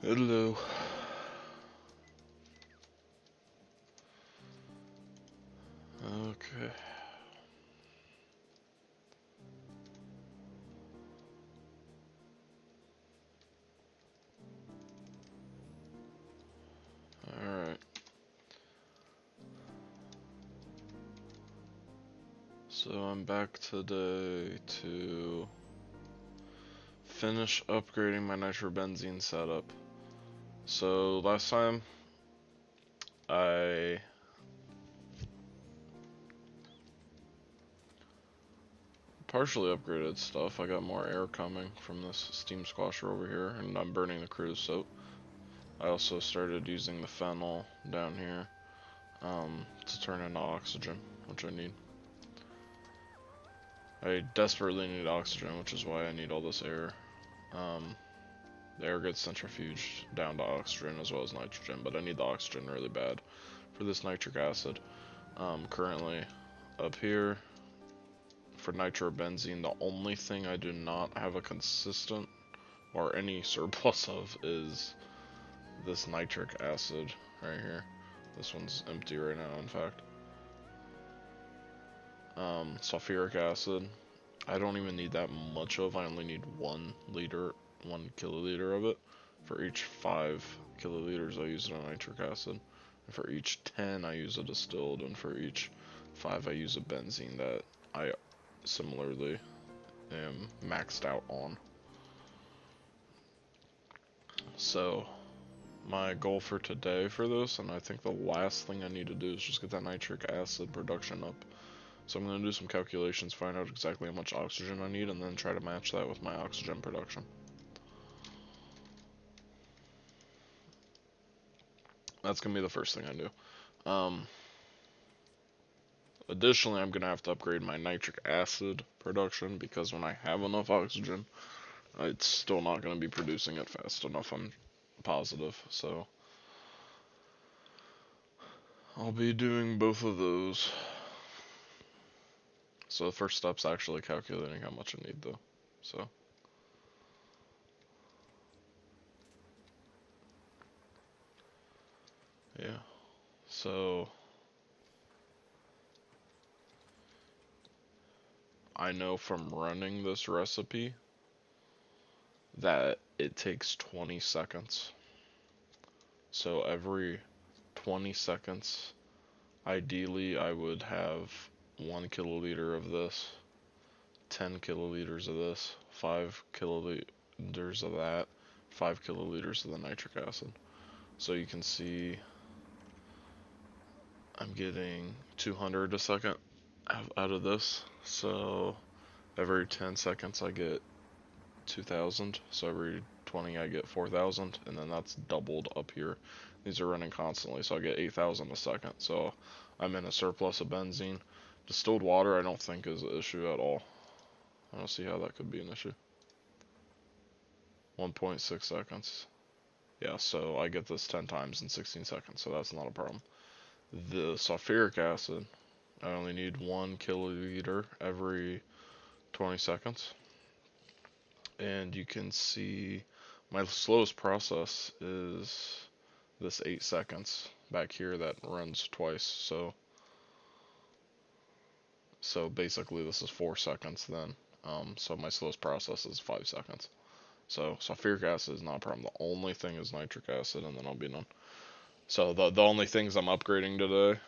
Hello. Okay. Alright. So I'm back today to finish upgrading my nitrobenzene setup. So last time I partially upgraded stuff. I got more air coming from this steam squasher over here, and I'm burning the cruise soap. I also started using the phenol down here to turn into oxygen, which I need. I desperately need oxygen, which is why I need all this air. The air gets centrifuged down to oxygen as well as nitrogen, but I need the oxygen really bad for this nitric acid. Currently up here for nitrobenzene, the only thing I do not have a consistent or any surplus of is this nitric acid right here. This one's empty right now, in fact. Sulfuric acid, I don't even need that much of. I only need 1 kiloliter of it. For each 5 kiloliters I use it on nitric acid. And for each 10 I use a distilled, and for each 5 I use a benzene that I similarly am maxed out on. So my goal for today for this, and I think the last thing I need to do, is just get that nitric acid production up. So I'm going to do some calculations, find out exactly how much oxygen I need, and then try to match that with my oxygen production. That's going to be the first thing I do. Additionally, I'm going to have to upgrade my nitric acid production, because when I have enough oxygen, it's still not going to be producing it fast enough, I'm positive. So I'll be doing both of those. So the first step's actually calculating how much I need, though. So yeah. So I know from running this recipe that it takes 20 seconds. So every 20 seconds, ideally I would have 1 kiloliter of this, 10 kiloliters of this, 5 kiloliters of that, 5 kiloliters of the nitric acid. So you can see I'm getting 200 a second out of this. So every 10 seconds I get 2,000. So every 20 I get 4,000, and then that's doubled up here. These are running constantly, so I get 8,000 a second. So I'm in a surplus of benzene. Distilled water I don't think is an issue at all. I don't see how that could be an issue. 1.6 seconds. Yeah, so I get this 10 times in 16 seconds, so that's not a problem. The sulfuric acid, I only need 1 kiloliter every 20 seconds. And you can see my slowest process is this 8 seconds back here that runs twice. So basically this is 4 seconds then. So my slowest process is 5 seconds. So sulfuric acid is not a problem. The only thing is nitric acid, and then I'll be done. So the only things I'm upgrading today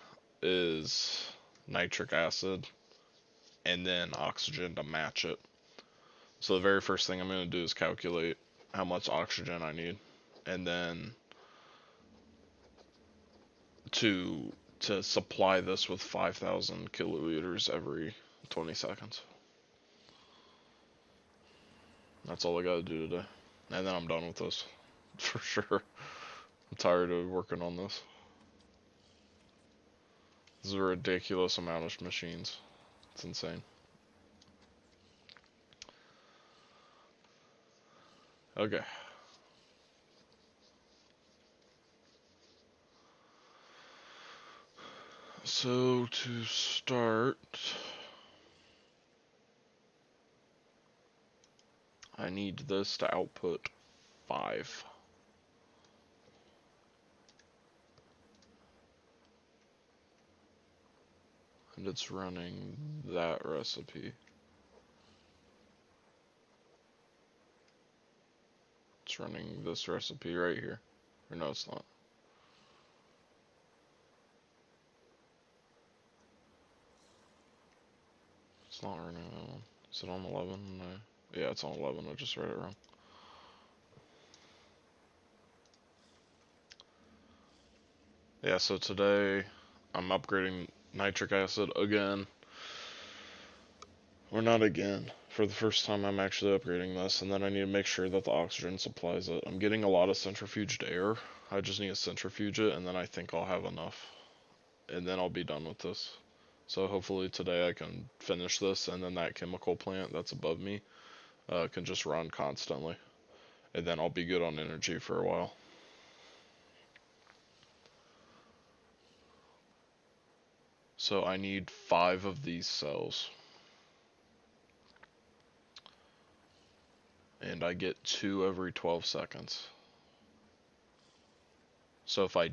is nitric acid and then oxygen to match it. So the very first thing I'm going to do is calculate how much oxygen I need, and then to supply this with 5,000 kiloliters every 20 seconds. That's all I gotta do today. And then I'm done with this. For sure. I'm tired of working on this. This is a ridiculous amount of machines. It's insane. Okay. So to start, I need this to output 5. And it's running that recipe. It's running this recipe right here. Or no, it's not. It's not running that one. Is it on 11? No. Yeah, it's on 11. I just read it wrong. Yeah, so today I'm upgrading nitric acid again. Or not again. For the first time I'm actually upgrading this, and then I need to make sure that the oxygen supplies it. I'm getting a lot of centrifuged air. I just need to centrifuge it, and then I think I'll have enough. And then I'll be done with this. So hopefully today I can finish this, and then that chemical plant that's above me can just run constantly. And then I'll be good on energy for a while. So I need 5 of these cells. And I get 2 every 12 seconds. So if I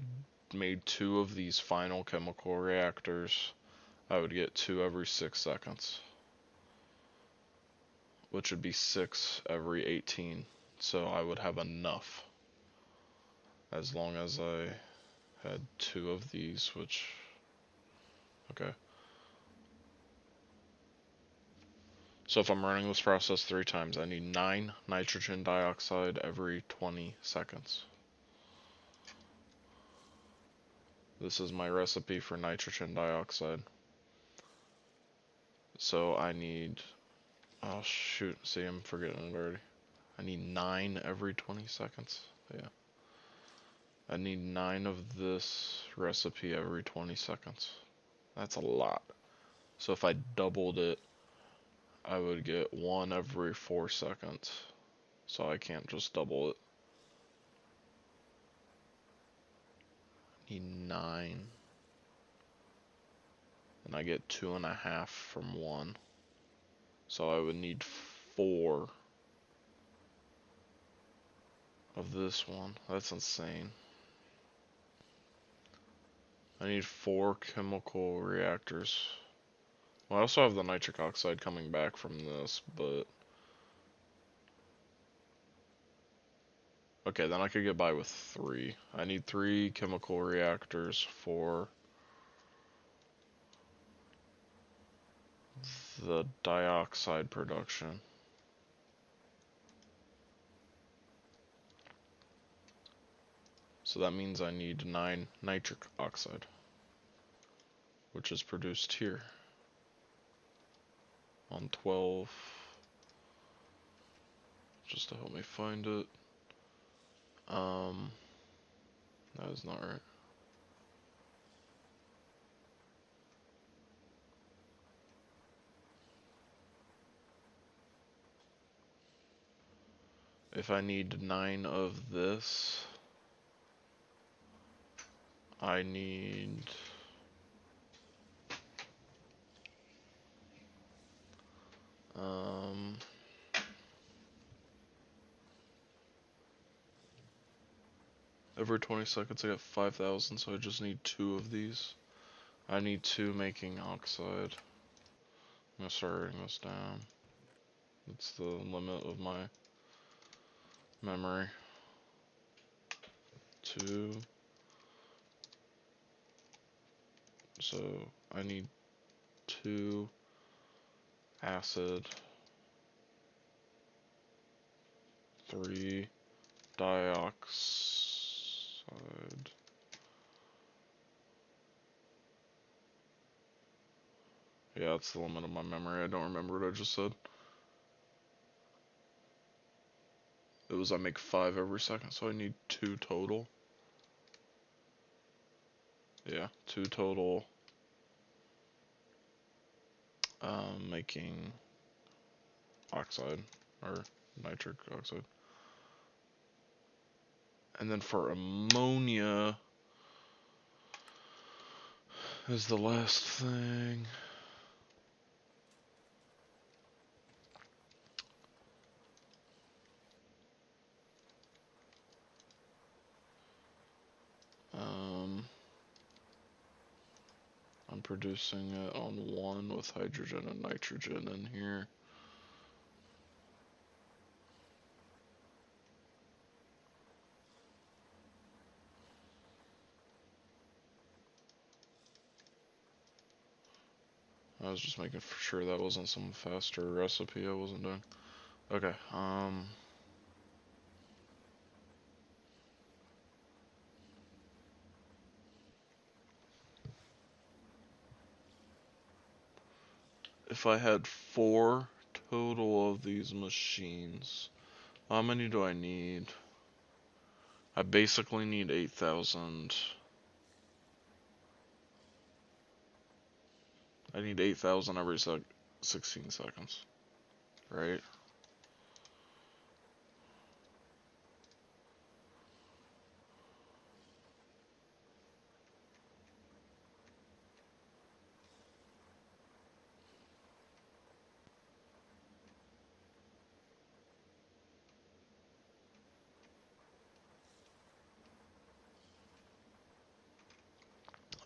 made 2 of these final chemical reactors, I would get 2 every 6 seconds. Which would be 6 every 18. So I would have enough. As long as I had 2 of these, which... Okay. So if I'm running this process 3 times, I need 9 nitrogen dioxide every 20 seconds. This is my recipe for nitrogen dioxide. So I need... Oh shoot, see, I'm forgetting it already. I need 9 every 20 seconds. Yeah. I need 9 of this recipe every 20 seconds. That's a lot. So if I doubled it, I would get 1 every 4 seconds. So I can't just double it. I need 9. And I get 2.5 from 1. So I would need 4 of this one. That's insane. I need 4 chemical reactors. Well, I also have the nitric oxide coming back from this, but... Okay, then I could get by with 3. I need 3 chemical reactors for the dioxide production. So that means I need 9 nitric oxide, which is produced here on 12, just to help me find it. That is not right. If I need 9 of this, I need... Every 20 seconds I get 5,000, so I just need 2 of these. I need 2 making oxide. I'm gonna start writing this down. It's the limit of my memory. 2. So I need 2 acid, 3 dioxide. Yeah, that's the limit of my memory. I don't remember what I just said. It was I make 5 every second, so I need 2 total. Yeah, 2 total. Making oxide, or nitric oxide. And then for ammonia is the last thing. I'm producing it on one with hydrogen and nitrogen in here. I was just making sure that wasn't some faster recipe I wasn't doing. Okay, if I had 4 total of these machines, how many do I need? I basically need 8,000. I need 8,000 every 16 seconds, right?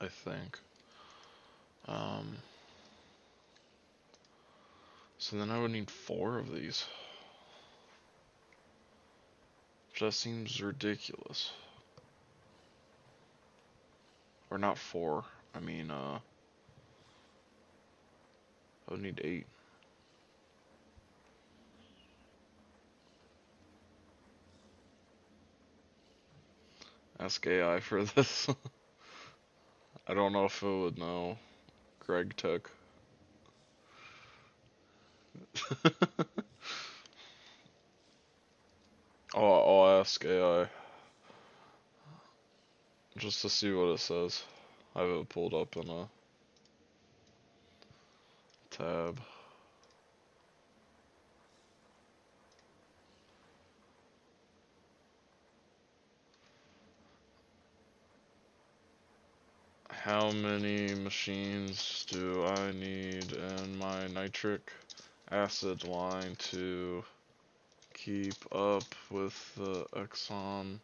I think. So then I would need 4 of these. Which that seems ridiculous. Or not 4. I mean, I would need 8. Ask AI for this. I don't know if it would know. Greg Tech. I'll ask AI just to see what it says. I have it pulled up in a tab. How many machines do I need in my nitric acid line to keep up with the Exxon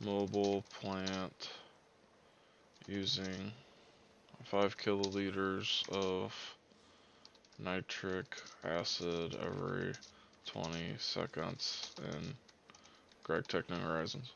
Mobil plant using 5 kiloliters of nitric acid every 20 seconds in Greg Tech New Horizons?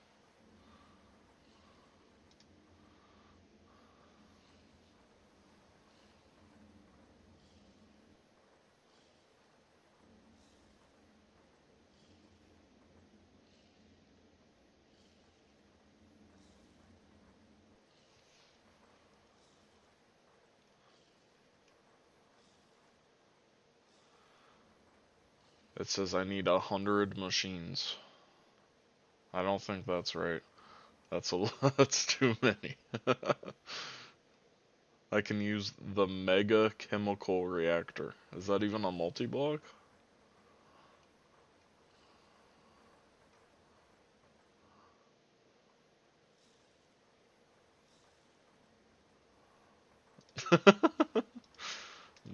It says I need 100 machines. I don't think that's right. That's a lot. That's too many. I can use the mega chemical reactor. Is that even a multi-block?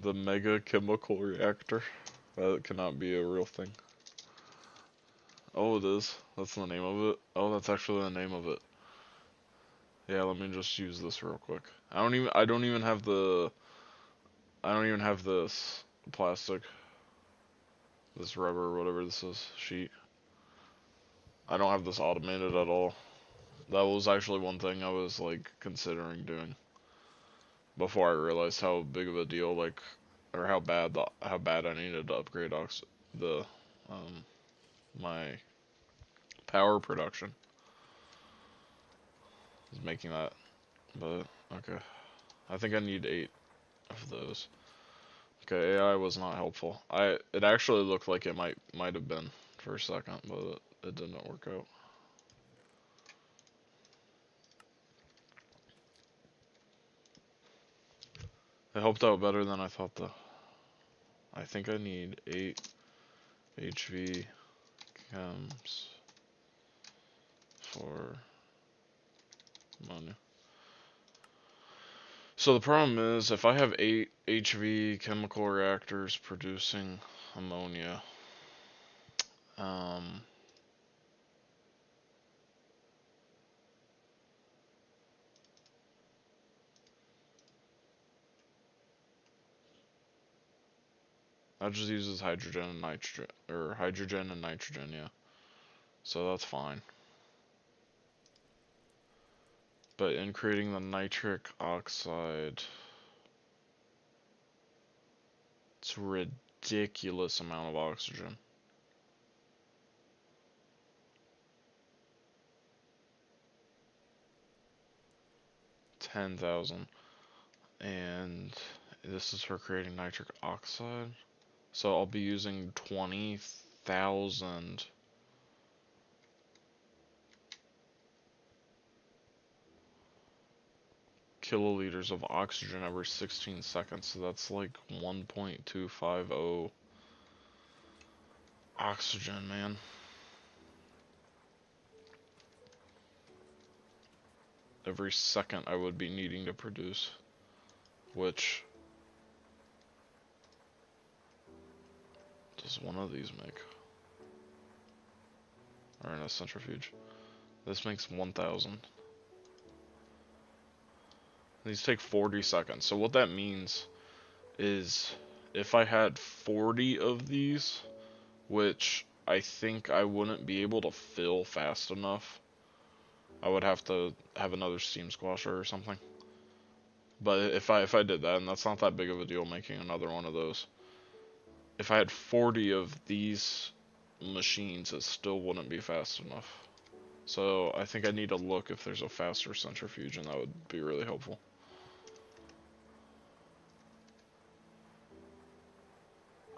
The mega chemical reactor? That cannot be a real thing. Oh, it is. That's the name of it. Oh, that's actually the name of it. Yeah, let me just use this real quick. I don't even have this plastic, this rubber, whatever this is, sheet. I don't have this automated at all. That was actually one thing I was like considering doing before I realized how big of a deal, like, or how bad I needed to upgrade the my power production is making that. But okay, I think I need 8 of those. Okay, AI was not helpful. It actually looked like it might have been for a second, but it didn't work out. It helped out better than I thought though. I think I need 8 HV chems for ammonia. So the problem is if I have 8 HV chemical reactors producing ammonia, um, That just uses hydrogen and nitrogen, or hydrogen and nitrogen, yeah. So that's fine. But in creating the nitric oxide, it's a ridiculous amount of oxygen. $10,000. And this is for creating nitric oxide. So I'll be using 20,000 kiloliters of oxygen every 16 seconds. So that's like 1.250 oxygen, man. Every second I would be needing to produce. Which does one of these make? Or in a centrifuge. This makes 1,000. These take 40 seconds. So what that means is if I had 40 of these, which I think I wouldn't be able to fill fast enough, I would have to have another steam squasher or something. But if I did that, and that's not that big of a deal making another one of those. If I had 40 of these machines, it still wouldn't be fast enough. So I think I need to look if there's a faster centrifuge, and that would be really helpful.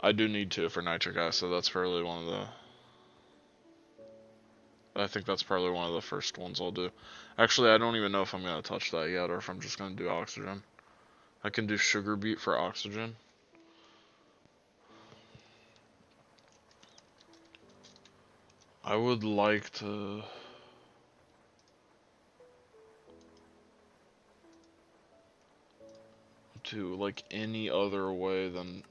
I do need to for nitric acid. That's probably one of the... I think that's probably one of the first ones I'll do. Actually, I don't even know if I'm going to touch that yet, or if I'm just going to do oxygen. I can do sugar beet for oxygen. I would like to... do like any other way than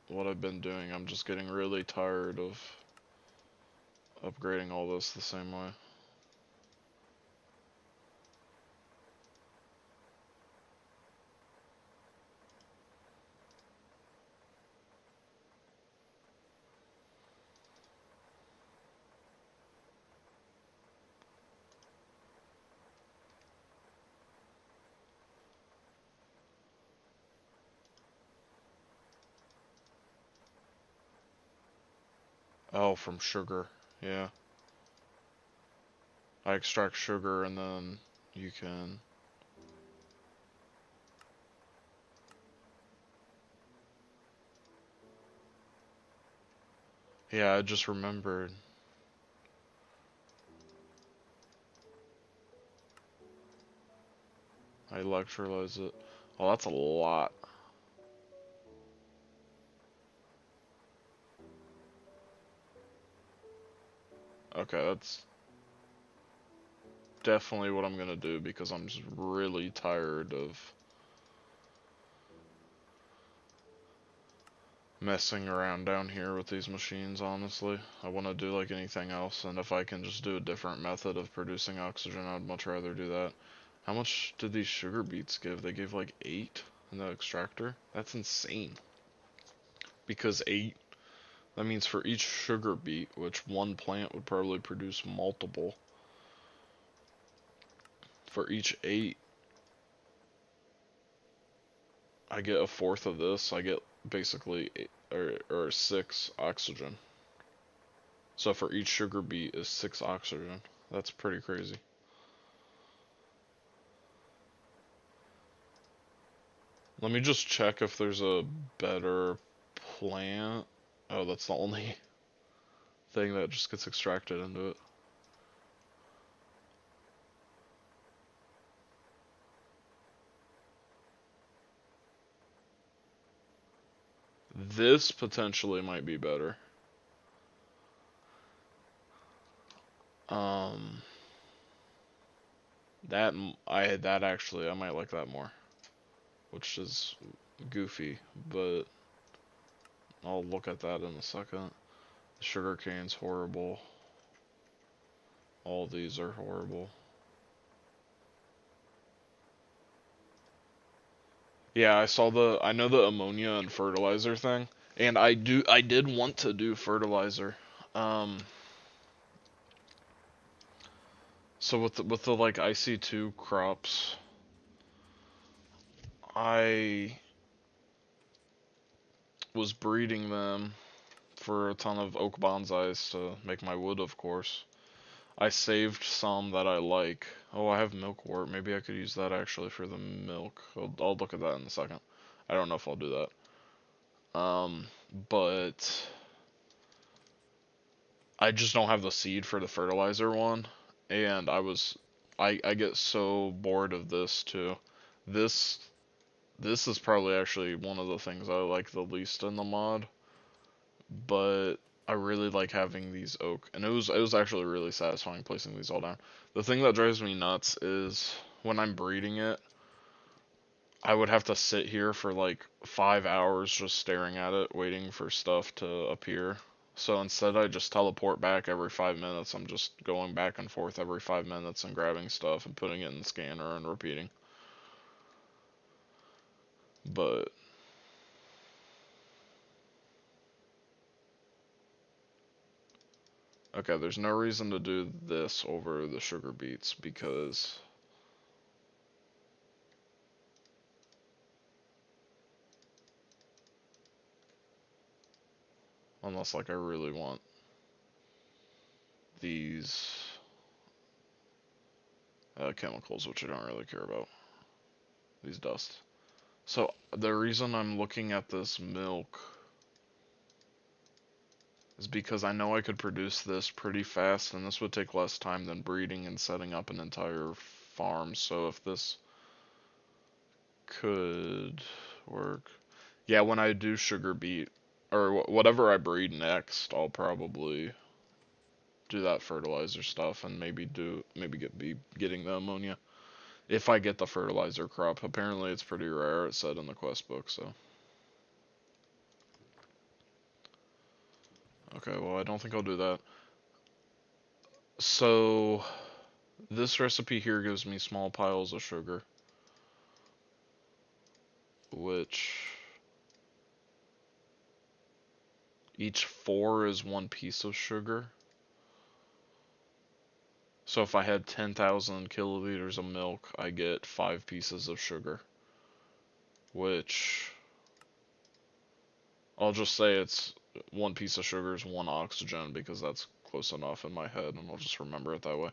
what I've been doing. I'm just getting really tired of upgrading all this the same way. Oh, from sugar. Yeah. I extract sugar and then you can... Yeah, I just remembered. I electrolyze it. Oh, that's a lot. Okay, that's definitely what I'm gonna do because I'm just really tired of messing around down here with these machines, honestly. I want to do like anything else, and if I can just do a different method of producing oxygen, I'd much rather do that. How much did these sugar beets give? They gave like 8 in the extractor? That's insane. Because 8, that means for each sugar beet, which one plant would probably produce multiple, for each 8, I get a fourth of this. I get basically 8, or 6 oxygen. So for each sugar beet is 6 oxygen. That's pretty crazy. Let me just check if there's a better plant. Oh, that's the only thing that just gets extracted into it. This potentially might be better. That actually I might like that more, which is goofy, but I'll look at that in a second. The sugar cane's horrible. All these are horrible. Yeah, I know the ammonia and fertilizer thing. And I did want to do fertilizer. So with the like IC2 crops, I was breeding them for a ton of oak bonsais to make my wood, of course. I saved some that I like. Oh, I have milkwort. Maybe I could use that actually for the milk. I'll look at that in a second. I don't know if I'll do that. But I just don't have the seed for the fertilizer one, and I get so bored of this too. This this is probably actually one of the things I like the least in the mod, but I really like having these oak, and it was actually really satisfying placing these all down. The thing that drives me nuts is when I'm breeding it, I would have to sit here for like 5 hours just staring at it, waiting for stuff to appear. So instead I just teleport back every 5 minutes. I'm just going back and forth every 5 minutes and grabbing stuff and putting it in the scanner and repeating. But okay, there's no reason to do this over the sugar beets because unless like I really want these chemicals, which I don't really care about. These dust. So the reason I'm looking at this milk is because I know I could produce this pretty fast, and this would take less time than breeding and setting up an entire farm. So if this could work, yeah, when I do sugar beet or whatever I breed next, I'll probably do that fertilizer stuff and be getting the ammonia if I get the fertilizer crop. Apparently, it's pretty rare. It said in the quest book, so. Okay, well, I don't think I'll do that. So, this recipe here gives me small piles of sugar, which each 4 is 1 piece of sugar. So if I had 10,000 kiloliters of milk, I get 5 pieces of sugar, which I'll just say it's 1 piece of sugar is 1 oxygen because that's close enough in my head, and I'll just remember it that way.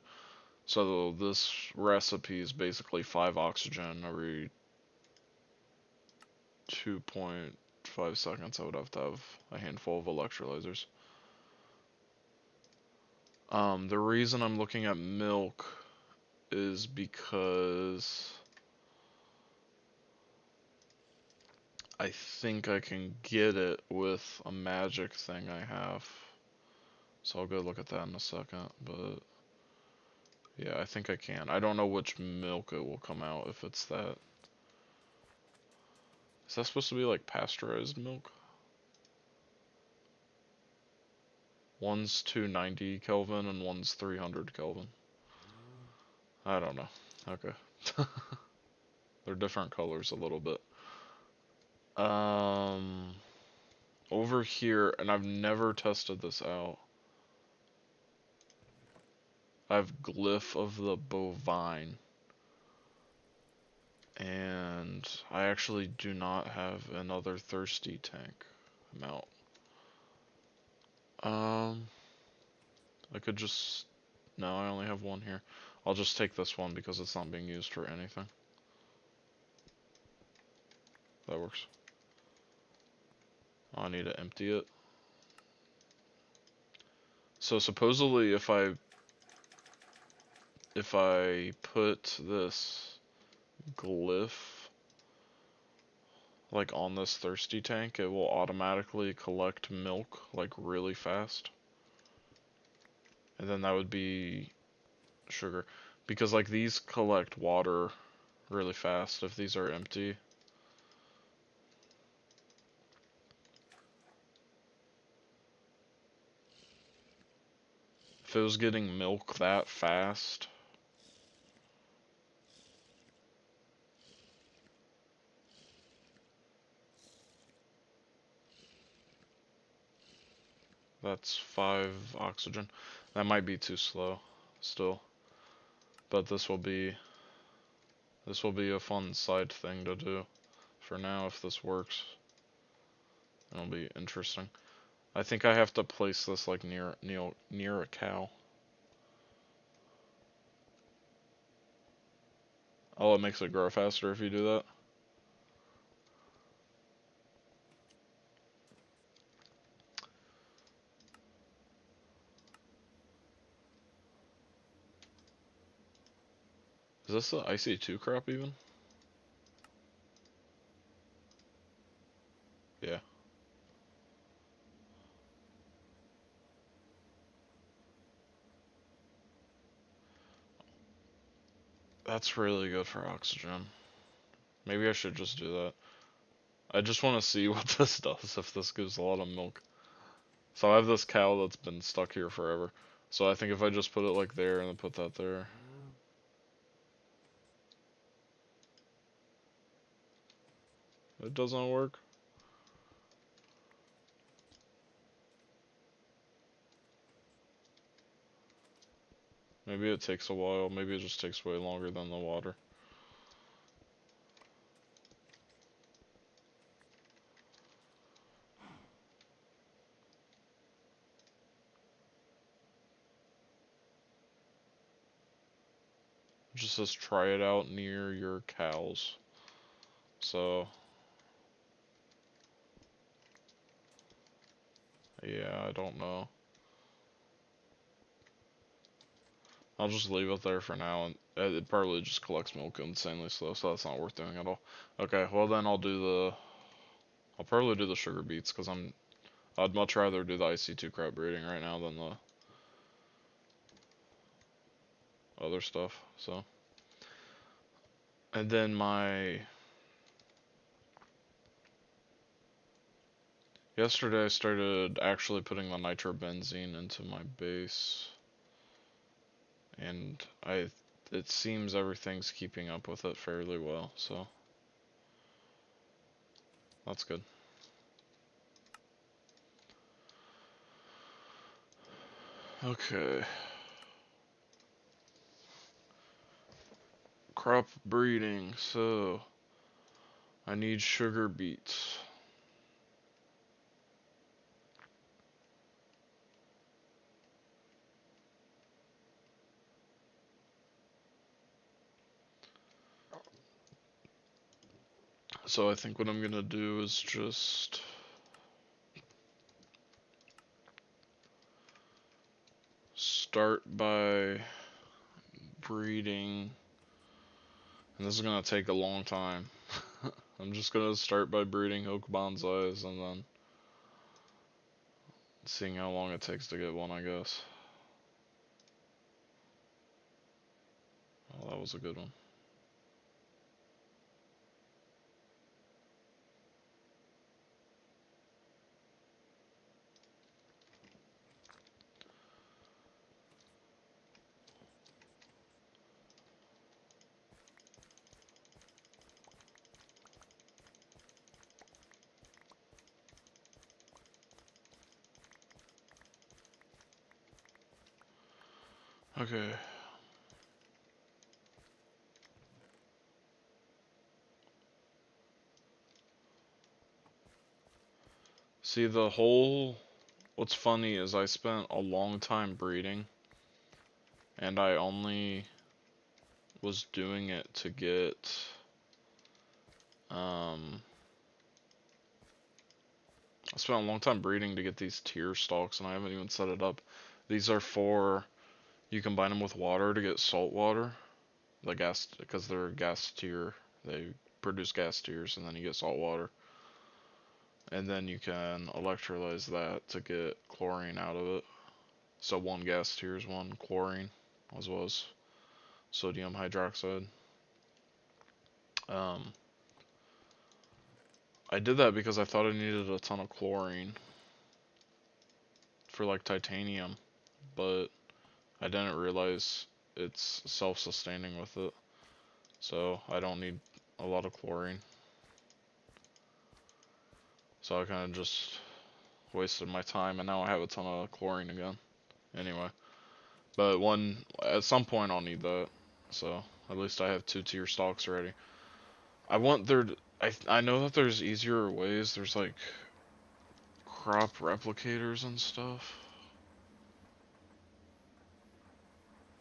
So this recipe is basically 5 oxygen every 2.5 seconds. I would have to have a handful of electrolyzers. The reason I'm looking at milk is because I think I can get it with a magic thing I have. So I'll go look at that in a second, but yeah, I think I can. I don't know which milk it will come out if it's that. Is that supposed to be like pasteurized milk? One's 290 Kelvin and one's 300 Kelvin. I don't know. Okay. They're different colors a little bit. Over here, and I've never tested this out. I have glyph of the bovine. And I actually do not have another thirsty tank amount. I could just... No, I only have one here. I'll just take this one because it's not being used for anything. That works. I need to empty it. So supposedly if I put this glyph like on this thirsty tank, it will automatically collect milk like really fast. And then that would be sugar. Because like these collect water really fast if these are empty. If it was getting milk that fast, That's 5 oxygen. That might be too slow still. But this will be a fun side thing to do for now if this works. It'll be interesting. I think I have to place this like near a cow. Oh, it makes it grow faster if you do that. Is this the IC2 crop even? Yeah. That's really good for oxygen. Maybe I should just do that. I just want to see what this does, if this gives a lot of milk. So I have this cow that's been stuck here forever. So I think if I just put it like there and then put that there. It doesn't work. Maybe it takes a while. Maybe it just takes way longer than the water. It just says try it out near your cows. So yeah, I don't know. I'll just leave it there for now, and it probably just collects milk insanely slow, so that's not worth doing at all. Okay, well then I'll probably do the sugar beets, because I'd much rather do the IC2 crop breeding right now than the other stuff, so. And then yesterday I started actually putting the nitrobenzene into my base, and it seems everything's keeping up with it fairly well, so that's good. Okay. Crop breeding, so I need sugar beets. So I think what I'm gonna do is just start by breeding, and this is gonna take a long time. I'm just gonna start by breeding oak bonsais and then seeing how long it takes to get one, I guess. Oh, that was a good one. Okay. See, what's funny is I spent a long time breeding, and I only was doing it to get, I spent a long time breeding to get these tier stalks, and I haven't even set it up. These are you combine them with water to get salt water, the gas, because they're gas tier. They produce gas tiers, and then you get salt water. And then you can electrolyze that to get chlorine out of it. So one gas tier is one chlorine, as well as sodium hydroxide. Um, I did that because I thought I needed a ton of chlorine for like titanium, but I didn't realize it's self-sustaining with it, so I don't need a lot of chlorine. So I kind of just wasted my time, and now I have a ton of chlorine again. Anyway, but at some point I'll need that, so at least I have 2 tier stalks ready. I want there. I know that there's easier ways. There's like crop replicators and stuff.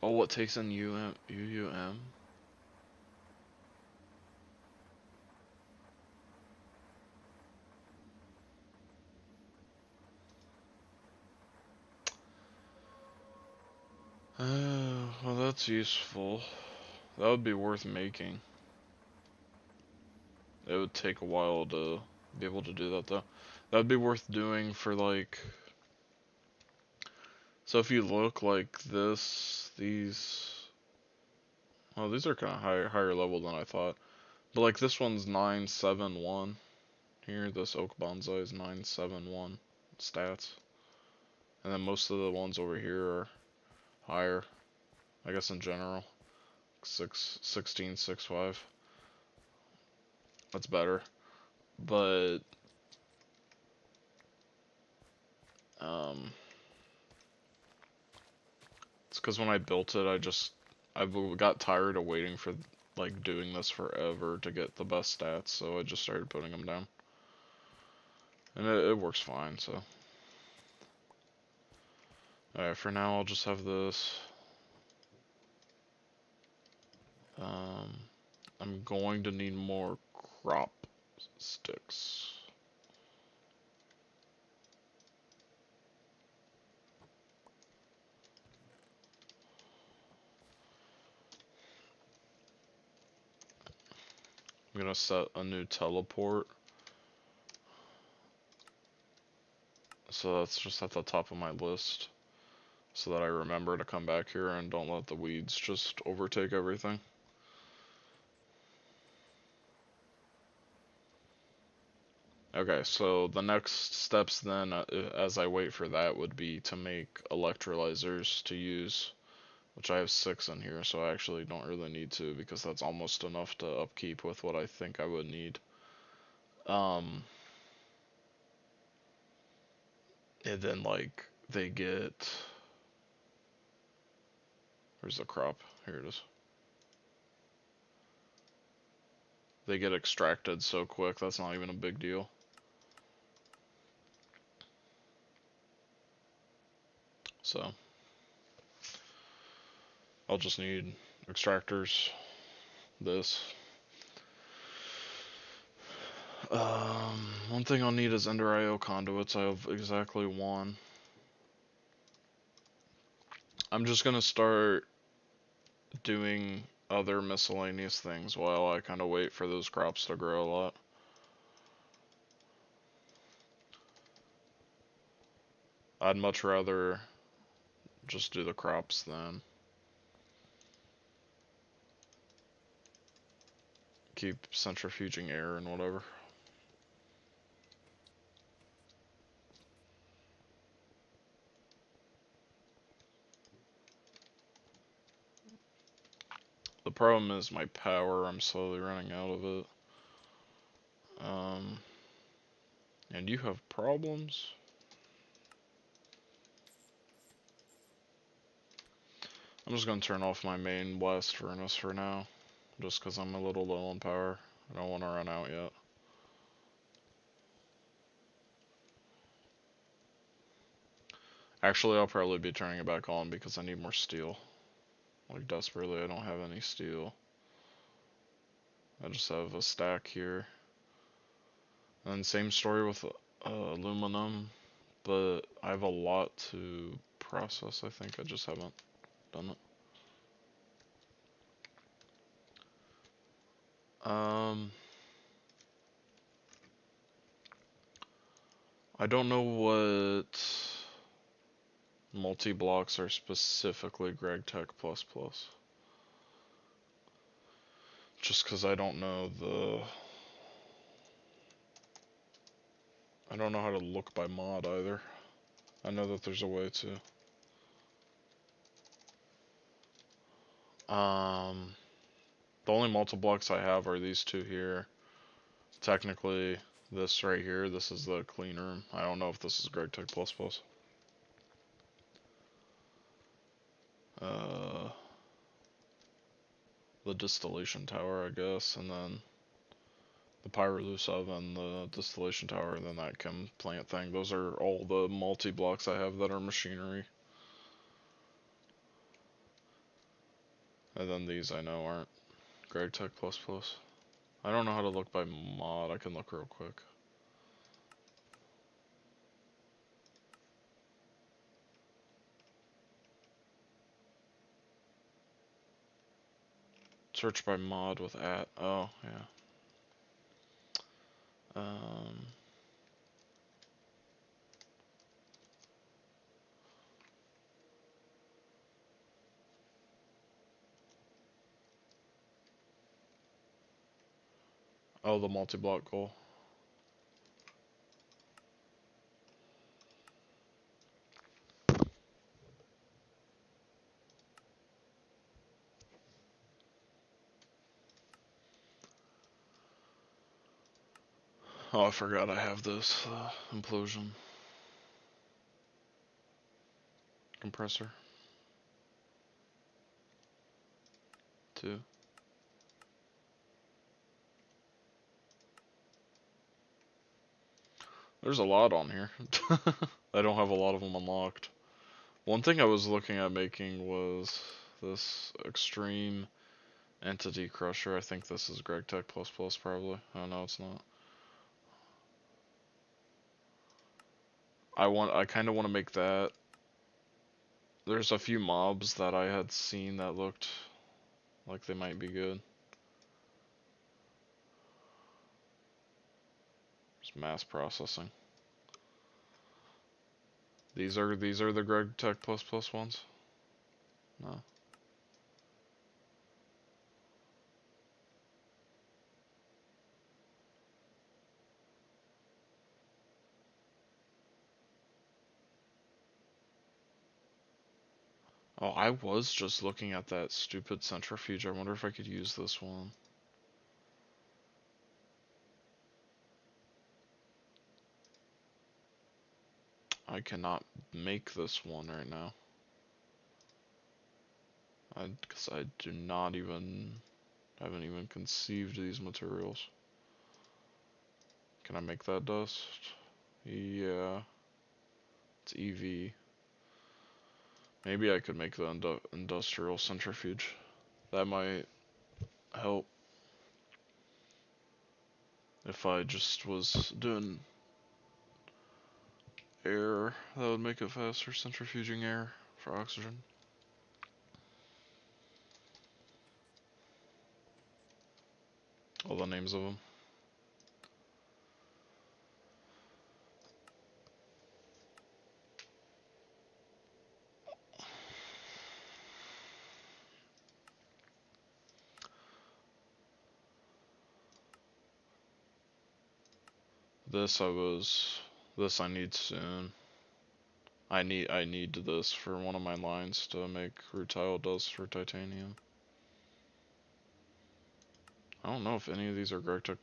Oh, what takes in UUM? Well, that's useful. That would be worth making. It would take a while to be able to do that, though. That would be worth doing for, like... So if you look like this, these... Oh, these are kind of higher level than I thought. But, like, this one's 971. Here, this oak bonsai is 971 stats. And then most of the ones over here are higher, I guess in general. 1665. That's better. But it's because when I built it, I got tired of waiting for like doing this forever to get the best stats, so I just started putting them down, and it works fine. So, alright, for now I'll just have this. I'm going to need more crop sticks. I'm gonna set a new teleport. So that's just at the top of my list. So that I remember to come back here and don't let the weeds just overtake everything. Okay, so the next steps then, as I wait for that, would be to make electrolyzers to use, which I have 6 in here, so I actually don't really need to, because that's almost enough to upkeep with what I think I would need. And then, like, they get... Where's the crop? Here it is. They get extracted so quick, that's not even a big deal. So, I'll just need extractors, this. One thing I'll need is Ender IO conduits. I have exactly 1. I'm just gonna start doing other miscellaneous things while I kind of wait for those crops to grow a lot. I'd much rather just do the crops than keep centrifuging air and whatever. The problem is my power, I'm slowly running out of it. And you have problems? I'm just gonna turn off my main blast furnace for now, just because I'm a little low on power. I don't want to run out yet. Actually, I'll probably be turning it back on because I need more steel. Like, desperately, I don't have any steel. I just have a stack here. And same story with aluminum, but I have a lot to process, I think. I just haven't done it. I don't know what multi-blocks are specifically GregTech++. Just because I don't know I don't know how to look by mod either. I know that there's a way to. The only multi-blocks I have are these 2 here. Technically, This right here, this is the clean room. I don't know if this is Greg Tech Plus Plus. The distillation tower, I guess, and then the Pyroluce oven, the distillation tower, and then that chem plant thing. Those are all the multi-blocks I have that are machinery. And then these I know aren't Greg Tech Plus Plus. I don't know how to look by mod. I can look real quick. Search by mod with at. Oh, yeah. Oh, the multi-block goal. Oh, I forgot I have this implosion compressor. 2. There's a lot on here. I don't have a lot of them unlocked. One thing I was looking at making was this extreme entity crusher. I think this is Greg Tech Plus Plus probably. Oh no, it's not. I kind of want to make that. There's a few mobs that I had seen that looked like they might be good. Just mass processing. These are the Greg Tech Plus Plus ones? No. Oh, I was just looking at that stupid centrifuge. I wonder if I could use this one. I cannot make this one right now. Because I do not even, haven't even conceived these materials. Can I make that dust? Yeah. It's EV. Maybe I could make the industrial centrifuge. That might help. If I just was doing air, that would make it faster. Centrifuging air for oxygen. All the names of them. This I need soon. I need this for one of my lines to make rutile dust for titanium. I don't know if any of these are GregTech++.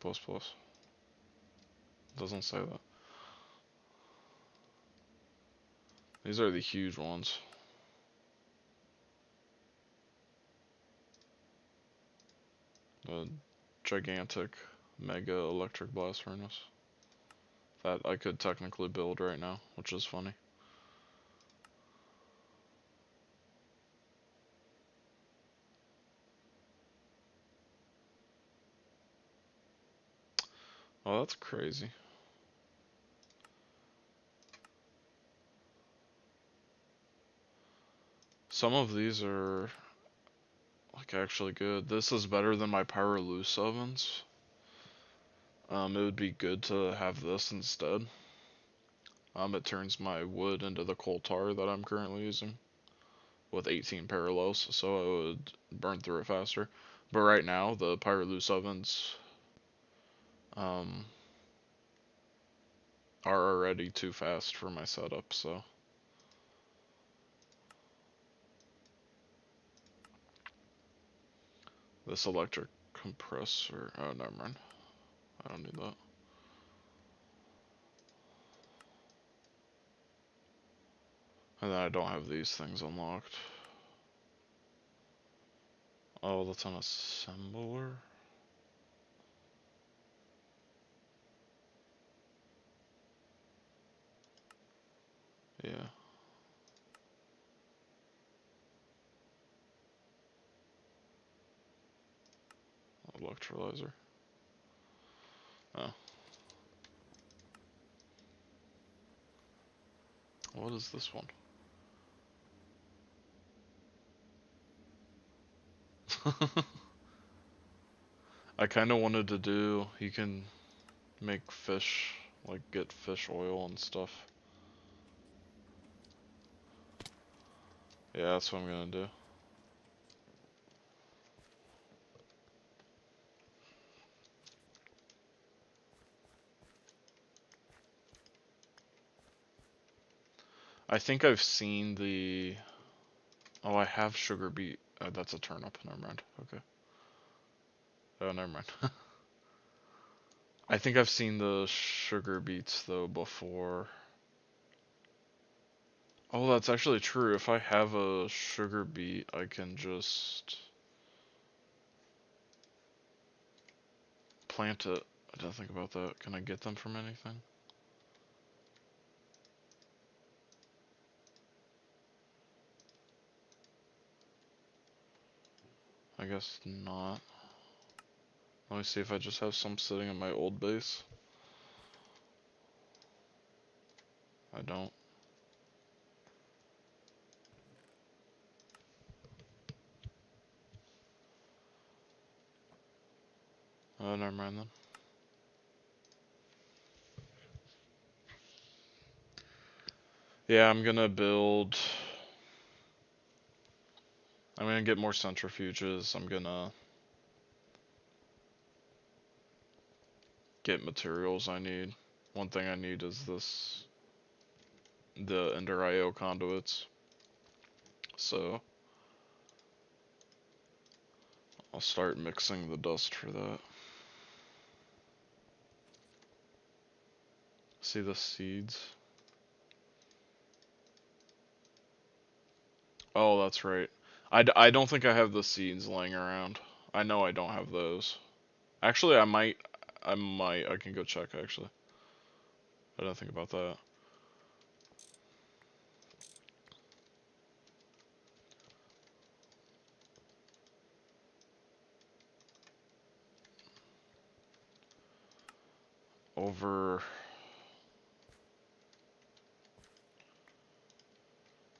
Doesn't say that. These are the huge ones. The gigantic mega electric blast furnace. That I could technically build right now, which is funny. Oh, that's crazy. Some of these are like actually good. This is better than my Pyroluce ovens. It would be good to have this instead. It turns my wood into the coal tar that I'm currently using with 18 parallels, so it would burn through it faster. But right now, the Pyroluce ovens are already too fast for my setup, so. This electric compressor, oh, never mind. I don't need that. And then I don't have these things unlocked. Oh, that's an assembler? Yeah. Electrolyzer. Oh. What is this one? I kind of wanted to do, you can make fish, like get fish oil and stuff. Yeah, that's what I'm gonna do. I think I've seen the, oh, I have sugar beet. That's a turnip, never mind. Okay. Oh, never mind. I think I've seen the sugar beets though before. Oh, that's actually true. If I have a sugar beet, I can just plant it. I didn't think about that. Can I get them from anything? I guess not. Let me see if I just have some sitting in my old base. I don't. Oh, never mind then. Yeah, I'm gonna build. I'm gonna get more centrifuges. I'm gonna get materials I need. One thing I need is this, the Ender IO conduits. So I'll start mixing the dust for that. See the seeds? Oh, that's right. I don't think I have the seeds laying around. I know I don't have those. Actually, I can go check actually. I didn't think about that. Over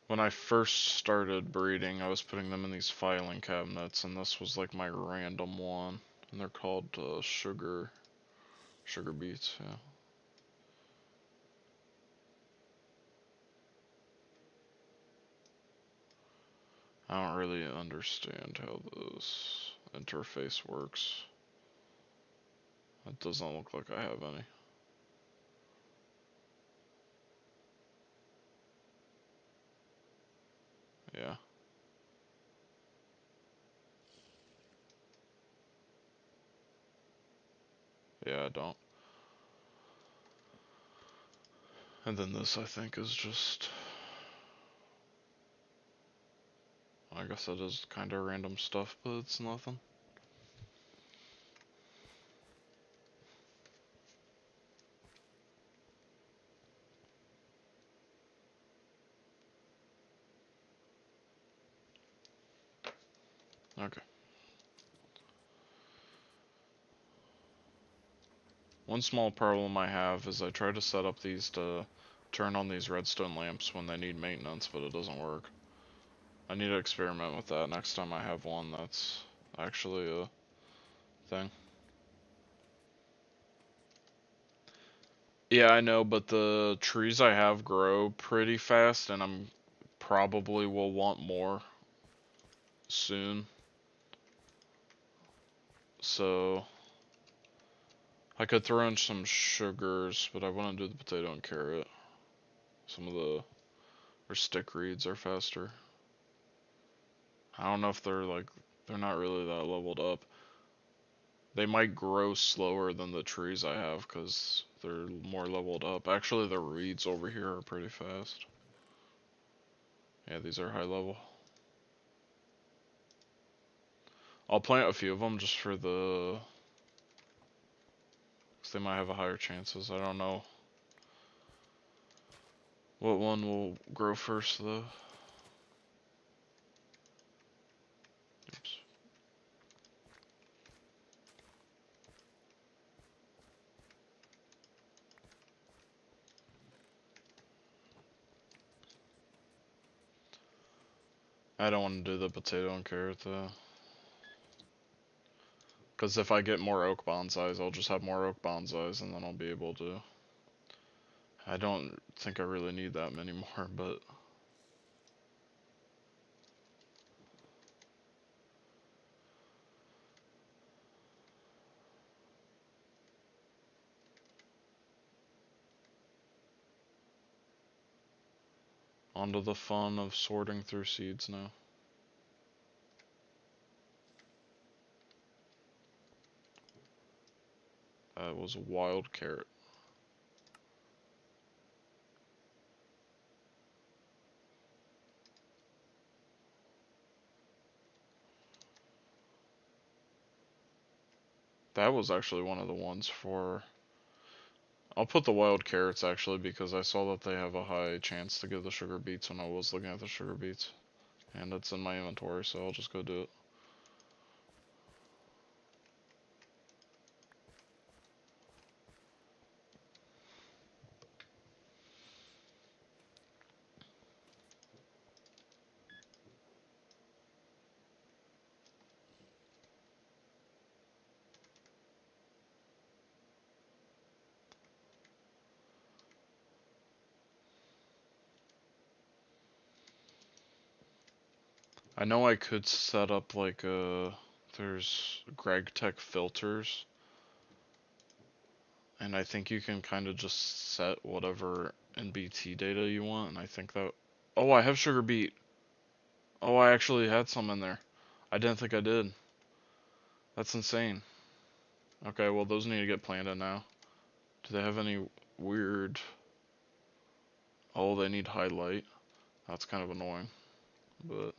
when I first started breeding, I was putting them in these filing cabinets, and this was like my random one, and they're called sugar beets. Yeah. I don't really understand how this interface works. It doesn't look like I have any. Yeah. Yeah, I don't. And then this, I think, is just... I guess that is kind of random stuff, but it's nothing. Okay. One small problem I have is I try to set up these to turn on these redstone lamps when they need maintenance, but it doesn't work. I need to experiment with that next time I have one that's actually a thing. Yeah, I know, but the trees I have grow pretty fast, and I'm probably will want more soon. So I could throw in some sugars, but I want to do the potato and carrot. Some of the or stick reeds are faster. I don't know if they're not really that leveled up. They might grow slower than the trees I have because they're more leveled up. Actually, the reeds over here are pretty fast. Yeah, these are high level. I'll plant a few of them just for the... because they might have a higher chances. I don't know what one will grow first, though. Oops. I don't want to do the potato and carrot, though. Because if I get more oak bonsais, I'll just have more oak bonsais, and then I'll be able to... I don't think I really need that many more, but... onto the fun of sorting through seeds now. That was a wild carrot. That was actually one of the ones for... I'll put the wild carrots actually because I saw that they have a high chance to give the sugar beets when I was looking at the sugar beets. And it's in my inventory, so I'll just go do it. I know I could set up like there's GregTech filters. And I think you can kind of just set whatever NBT data you want, and I think that... Oh, I have sugar beet. Oh, I actually had some in there. I didn't think I did. That's insane. Okay, well those need to get planted now. Do they have any weird... Oh, they need highlight. That's kind of annoying. But...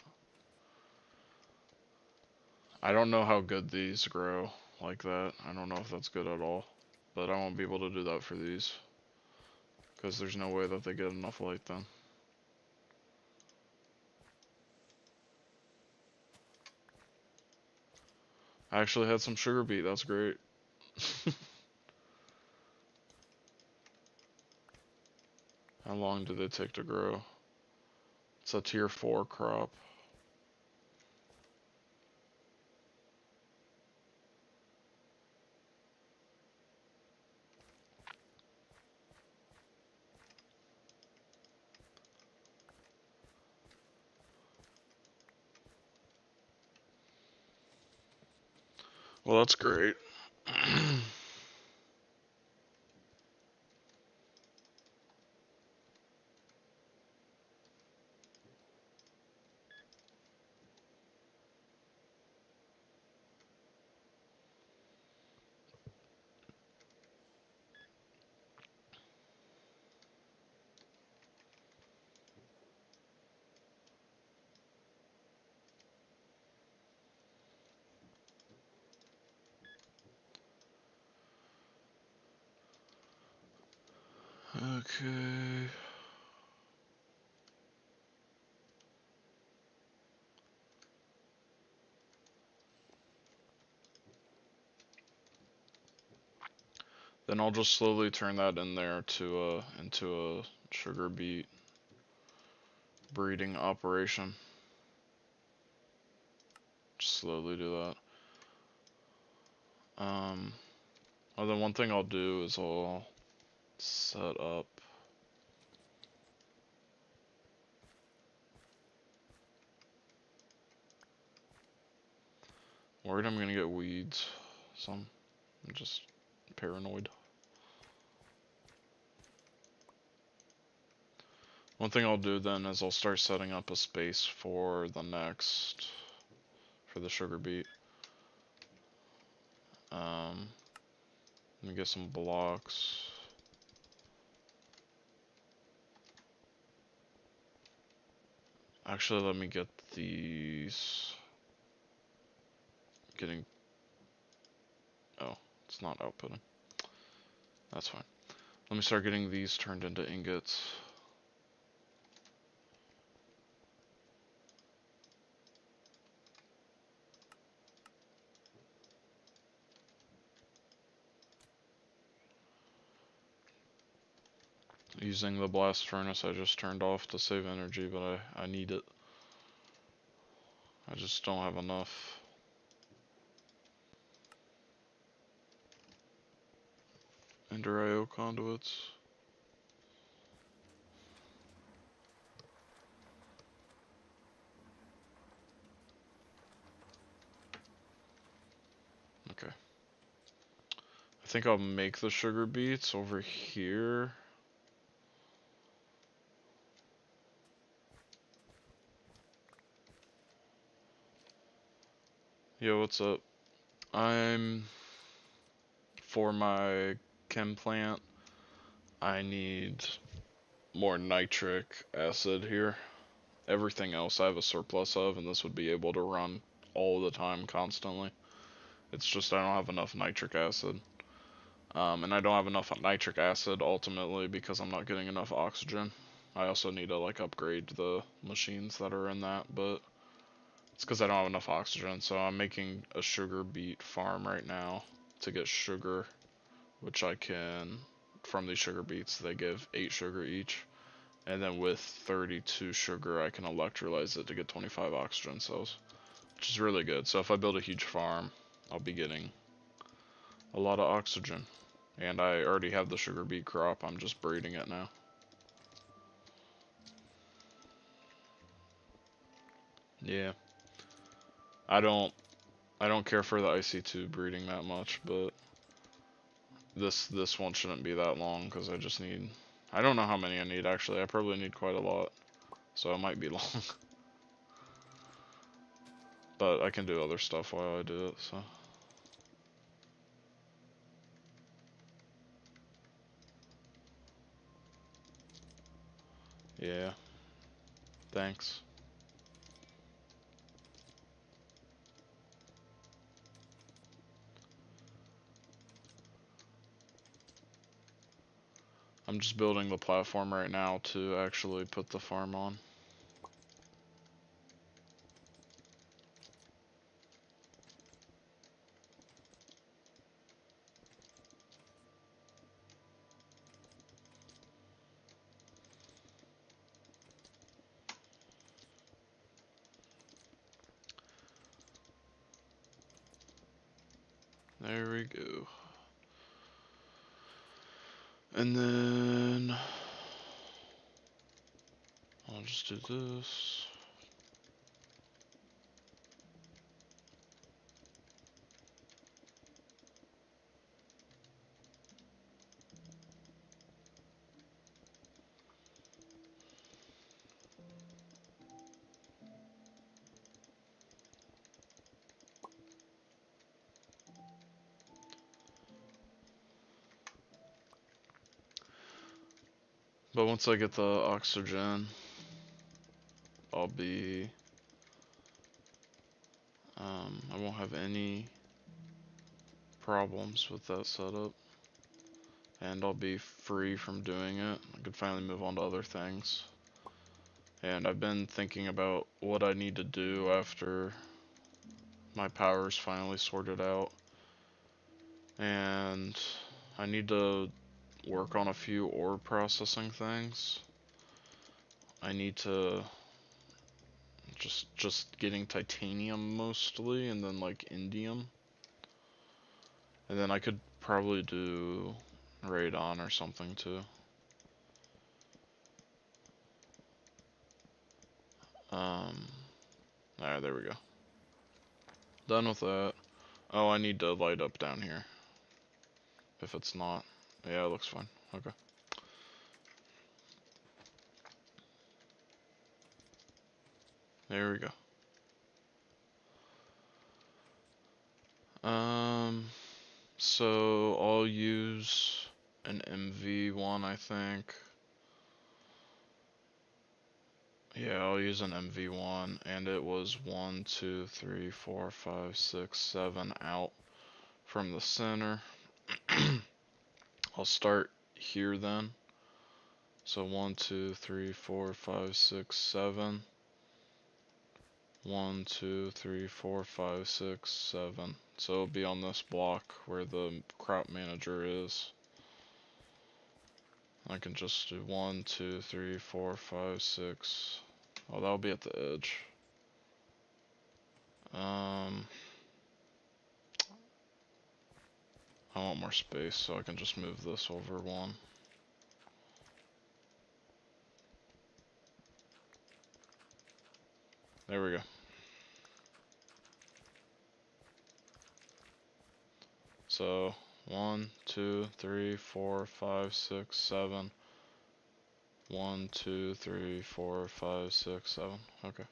I don't know how good these grow like that. I don't know if that's good at all. But I won't be able to do that for these. Because there's no way that they get enough light then. I actually had some sugar beet, that's great. How long do they take to grow? It's a tier 4 crop. Well, that's great. Okay. Then I'll just slowly turn that in there to into a sugar beet breeding operation. Just slowly do that. Oh, then one thing I'll do is I'll set up. Worried I'm gonna get weeds. I'm just paranoid. One thing I'll do then is I'll start setting up a space for the next, for the sugar beet. Let me get some blocks. Actually, let me get these. Getting. Oh, it's not outputting. That's fine. Let me start getting these turned into ingots. Using the blast furnace I just turned off to save energy, but I need it. I just don't have enough. Ender IO conduits. Okay. I think I'll make the sugar beets over here. Yo, what's up? For my chem plant, I need more nitric acid here. Everything else I have a surplus of, and this would be able to run all the time, constantly. It's just I don't have enough nitric acid. And I don't have enough nitric acid ultimately because I'm not getting enough oxygen. I also need to like upgrade the machines that are in that, but it's because I don't have enough oxygen. So I'm making a sugar beet farm right now to get sugar, which I can, from these sugar beets, they give 8 sugar each. And then with 32 sugar, I can electrolyze it to get 25 oxygen cells, which is really good. So if I build a huge farm, I'll be getting a lot of oxygen. And I already have the sugar beet crop, I'm just breeding it now. Yeah. I don't care for the IC2 breeding that much, but this one shouldn't be that long because I just need, I don't know how many I need actually. I probably need quite a lot. So it might be long. But I can do other stuff while I do it, so. Yeah. Thanks. I'm just building the platform right now to actually put the farm on. There we go. And then I'll just do this. But once I get the oxygen, I'll be, I won't have any problems with that setup. And I'll be free from doing it. I could finally move on to other things. And I've been thinking about what I need to do after my power's finally sorted out. And I need to work on a few ore processing things. I need to just getting titanium mostly, and then like indium. And then I could probably do radon or something too. Alright, there we go. Done with that. Oh, I need to light up down here. If it's not. Yeah, it looks fine. Okay. There we go. So I'll use an MV one, I think. Yeah, I'll use an MV1, and it was 1, 2, 3, 4, 5, 6, 7 out from the center. I'll start here then. So 1, 2, 3, 4, 5, 6, 7. 1, 2, 3, 4, 5, 6, 7. So it'll be on this block where the crop manager is. I can just do 1, 2, 3, 4, 5, 6. Oh, that'll be at the edge. I want more space, so I can just move this over one. There we go. So 1, 2, 3, 4, 5, 6, 7. 1, 2, 3, 4, 5, 6, 7. Okay.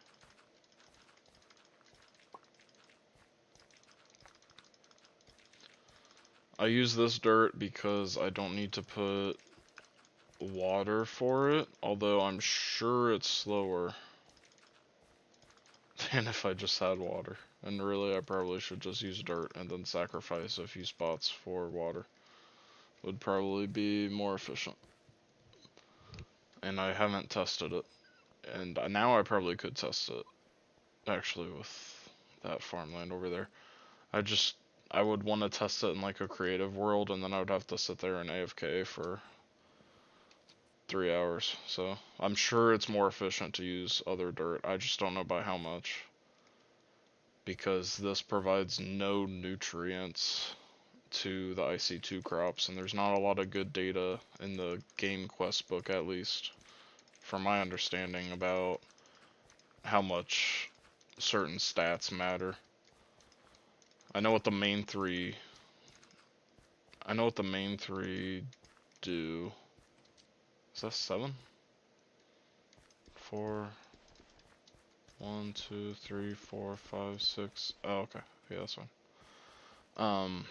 I use this dirt because I don't need to put water for it, although I'm sure it's slower than if I just had water. And really, I probably should just use dirt and then sacrifice a few spots for water. Would probably be more efficient. And I haven't tested it. And now I probably could test it, actually, with that farmland over there. I would want to test it in like a creative world, and then I would have to sit there and AFK for 3 hours. So I'm sure it's more efficient to use other dirt. I just don't know by how much, because this provides no nutrients to the IC2 crops, and there's not a lot of good data in the game quest book, at least from my understanding, about how much certain stats matter. I know what the main three do. Is that 7? 4, 1, 2, 3, 4, 5, 6. Oh, okay. Yeah, that's fine.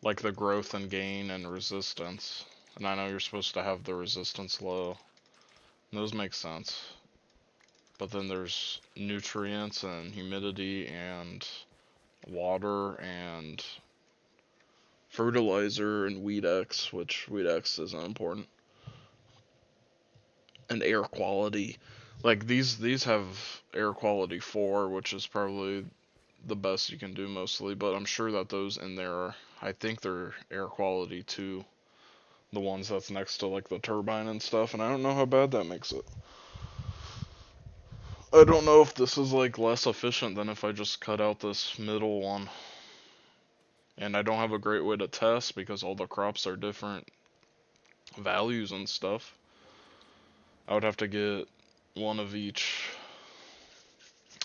Like the growth and gain and resistance. And I know you're supposed to have the resistance low. Those make sense. But then there's nutrients and humidity and water and fertilizer and weed X, which weed X isn't important. And air quality. Like these have air quality 4, which is probably the best you can do mostly, but I'm sure that those in there, I think they're air quality 2. The ones that's next to like the turbine and stuff, and I don't know how bad that makes it. I don't know if this is like less efficient than if I just cut out this middle one. And I don't have a great way to test because all the crops are different values and stuff. I would have to get one of each.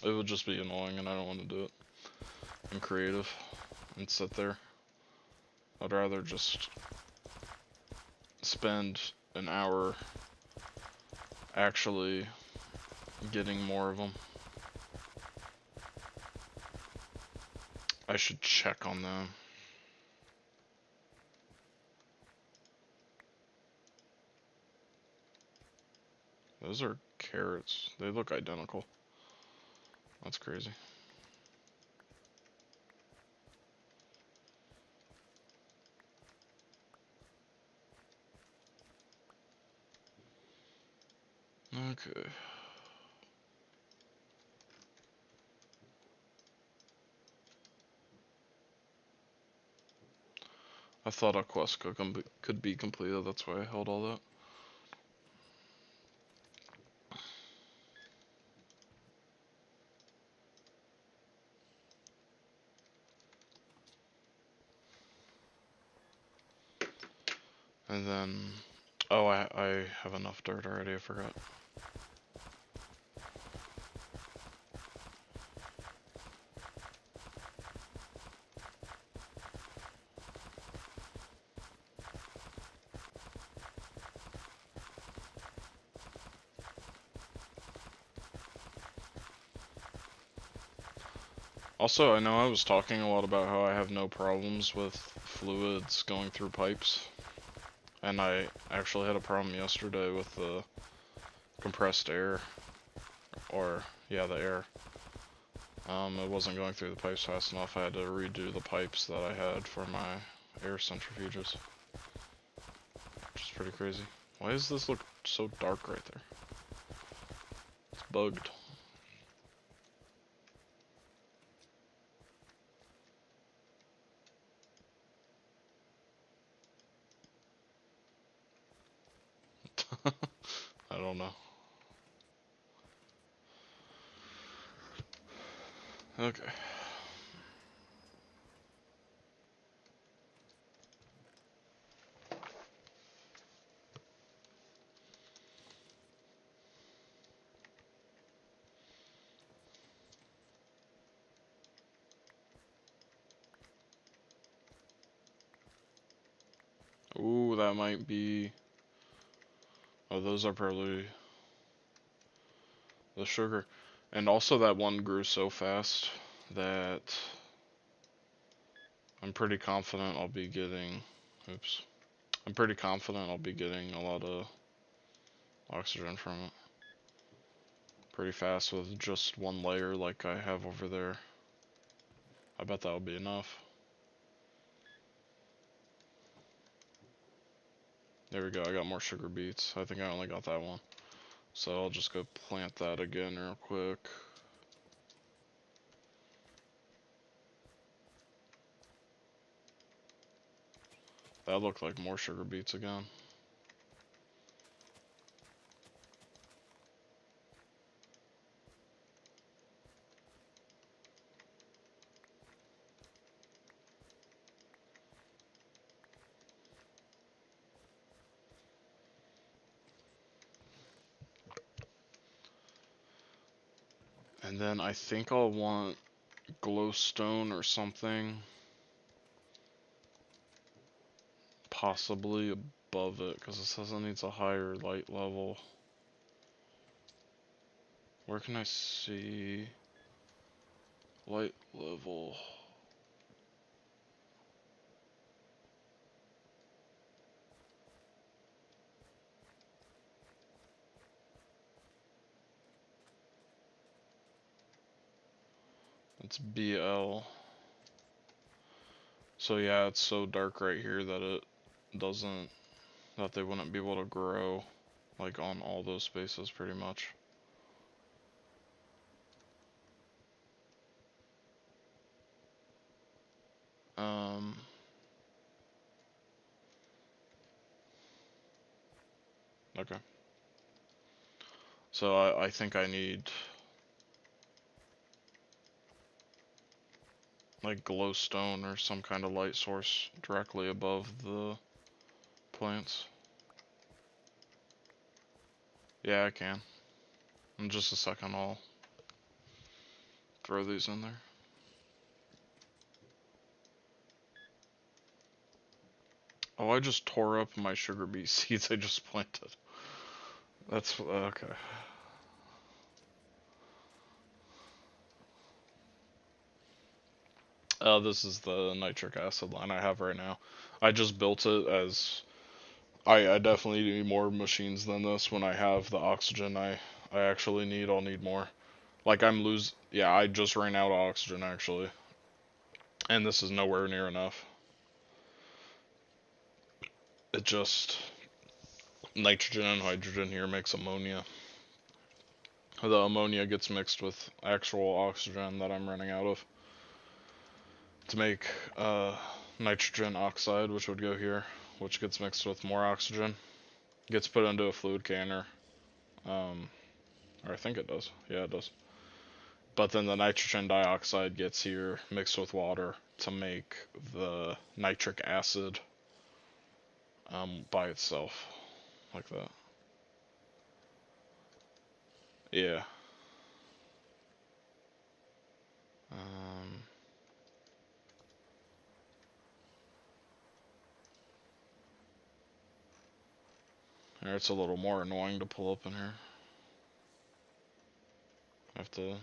It would just be annoying, and I don't want to do it in creative and sit there. I'd rather just spend an hour actually getting more of them. I should check on them. Those are carrots. They look identical. That's crazy. Okay. I thought a quest could be completed, that's why I held all that. And then, oh, I have enough dirt already, I forgot. Also, I know I was talking a lot about how I have no problems with fluids going through pipes. And I actually had a problem yesterday with the compressed air, or yeah, the air. It wasn't going through the pipes fast enough. I had to redo the pipes that I had for my air centrifuges, which is pretty crazy. Why does this look so dark right there? It's bugged. I don't know. Okay. Ooh, that might be... Oh, those are probably the sugar. And also that one grew so fast that I'm pretty confident I'll be getting... Oops. I'm pretty confident I'll be getting a lot of oxygen from it. Pretty fast with just one layer like I have over there. I bet that'll be enough. There we go, I got more sugar beets. I think I only got that one. So I'll just go plant that again real quick. That looked like more sugar beets again. And then I think I'll want glowstone or something. Possibly above it, because it says it needs a higher light level. Where can I see light level? It's BL. So yeah, it's so dark right here that it doesn't, that they wouldn't be able to grow like on all those spaces pretty much. Okay. So I think I need like glowstone or some kind of light source directly above the plants. Yeah, I can. In just a second, I'll throw these in there. Oh, I just tore up my sugar beet seeds I just planted. That's okay. This is the nitric acid line I have right now. I just built it as I definitely need more machines than this. When I have the oxygen I actually need, I'll need more. Like yeah, I just ran out of oxygen actually. And this is nowhere near enough. It just nitrogen and hydrogen here makes ammonia. The ammonia gets mixed with actual oxygen that I'm running out of to make nitrogen oxide, which would go here, which gets mixed with more oxygen. Gets put into a fluid canner. Or I think it does. Yeah, it does. But then the nitrogen dioxide gets here mixed with water to make the nitric acid by itself, like that. Yeah. It's a little more annoying to pull up in here. I have to...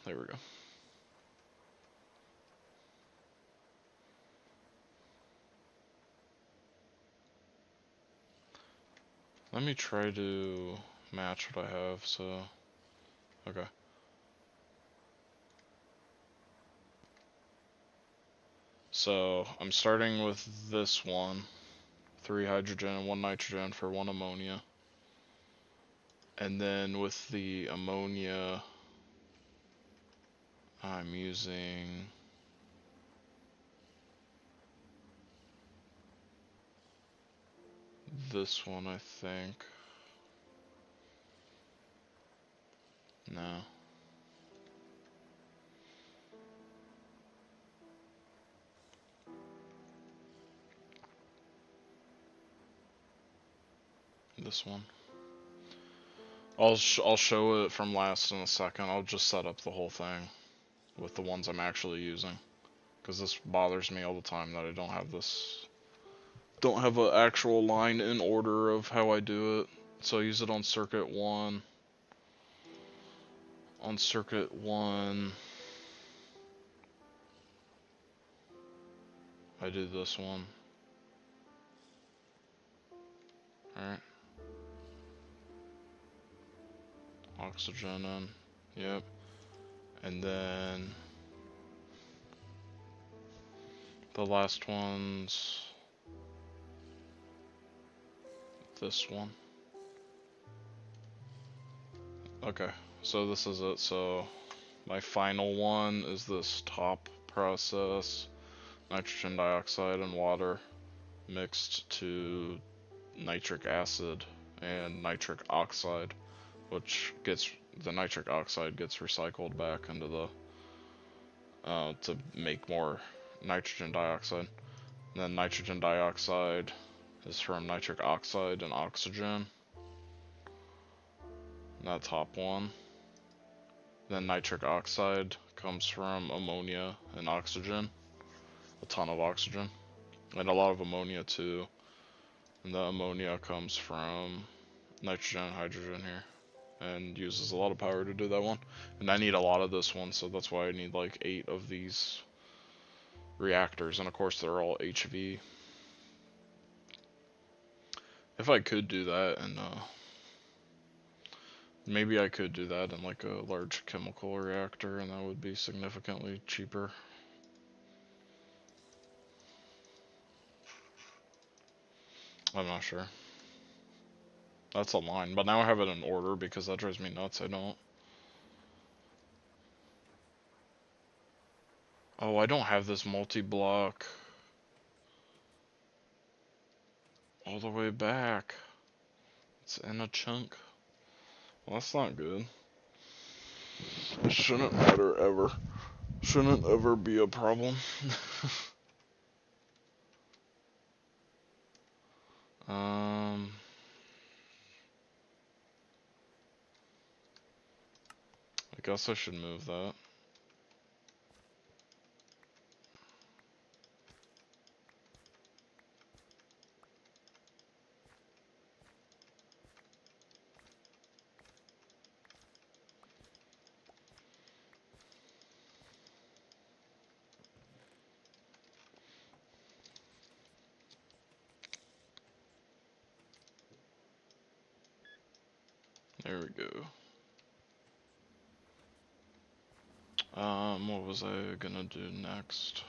There we go. Let me try to match what I have, so... Okay. So, I'm starting with this one. 3 hydrogen and 1 nitrogen for 1 ammonia. And then with the ammonia, I'm using... this one, I think. No. This one. I'll show it from last in a second. I'll just set up the whole thing with the ones I'm actually using, because this bothers me all the time that I don't have this. Don't have an actual line in order of how I do it. So I use it on circuit 1. On circuit 1, I do this one. Alright. Oxygen in. Yep. And then the last one's this one. Okay, so this is it. So my final one is this top process, nitrogen dioxide and water mixed to nitric acid and nitric oxide, which gets, the nitric oxide gets recycled back into the to make more nitrogen dioxide. And then nitrogen dioxide is from nitric oxide and oxygen. That top one. Then nitric oxide comes from ammonia and oxygen. A ton of oxygen. And a lot of ammonia too. And the ammonia comes from nitrogen and hydrogen here. And uses a lot of power to do that one. And I need a lot of this one, so that's why I need like 8 of these reactors. And of course they're all HV. If I could do that, and maybe I could do that in like a large chemical reactor, and that would be significantly cheaper. I'm not sure. That's a line, but now I have it in order because that drives me nuts. I don't. Oh, I don't have this multi-block all the way back. It's in a chunk. Well, that's not good. It shouldn't matter ever. Shouldn't ever be a problem. I guess I should move that. There we go. What was I gonna do next?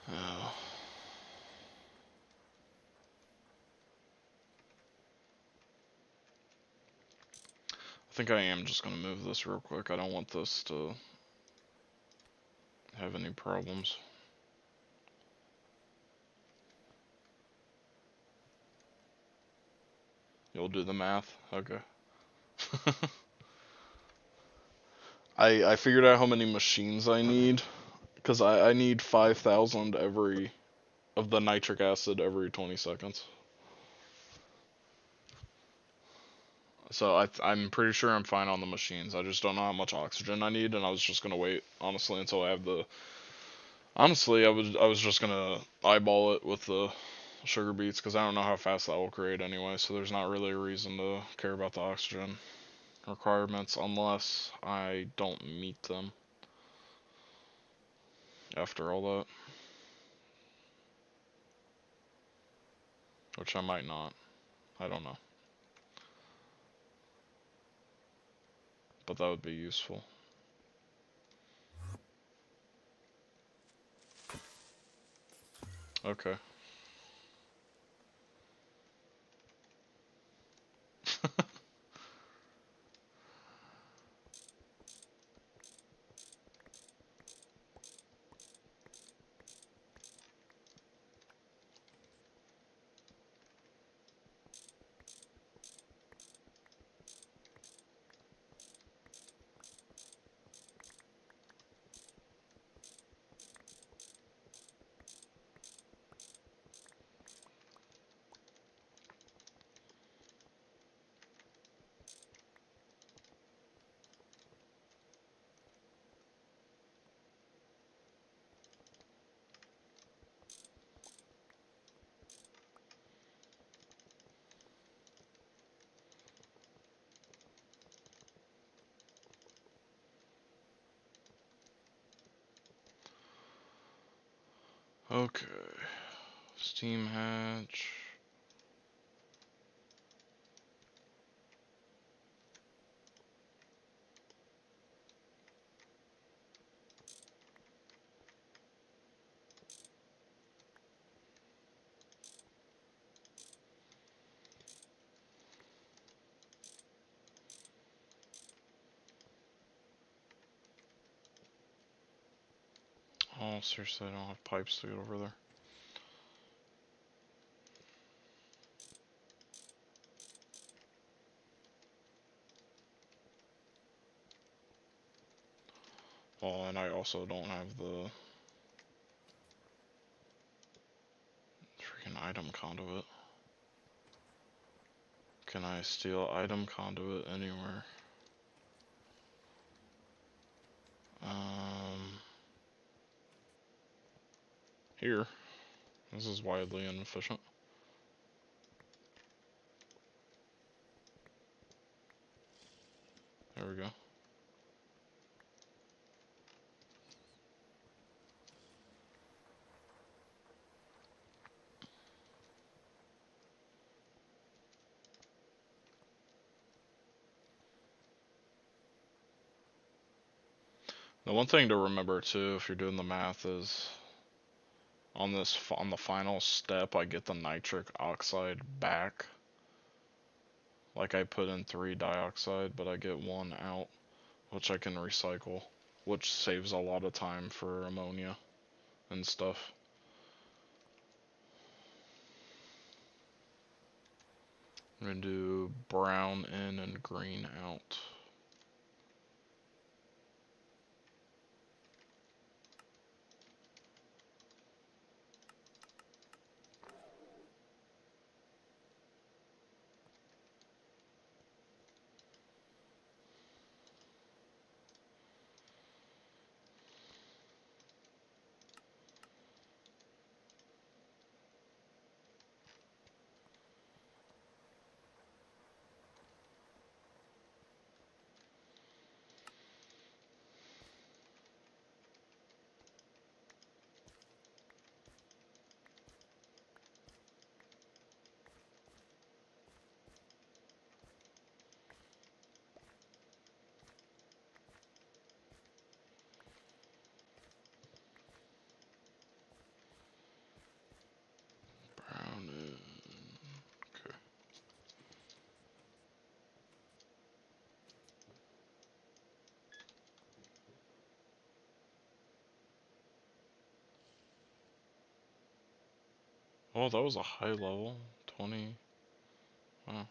Oh. I think I am just gonna move this real quick. I don't want this to have any problems. You'll do the math? Okay. I figured out how many machines I need, because I need 5,000 every, of the nitric acid every 20 seconds. So I'm pretty sure I'm fine on the machines. I just don't know how much oxygen I need, and I was just gonna wait, honestly, until I have the... Honestly, I was just gonna eyeball it with the sugar beets because I don't know how fast that will create anyway, so there's not really a reason to care about the oxygen requirements unless I don't meet them after all that. Which I might not. I don't know. But that would be useful. Okay. Okay. Steam hatch. Oh, seriously, I don't have pipes to get over there. Well, and I also don't have the freaking item conduit. Can I steal item conduit anywhere? Here. This is wildly inefficient. There we go. The one thing to remember too, if you're doing the math, is on the final step, I get the nitric oxide back. Like I put in 3 dioxide, but I get 1 out, which I can recycle, which saves a lot of time for ammonia and stuff. I'm gonna do brown in and green out. Brown in. Okay. Oh, that was a high level. 20. Wow.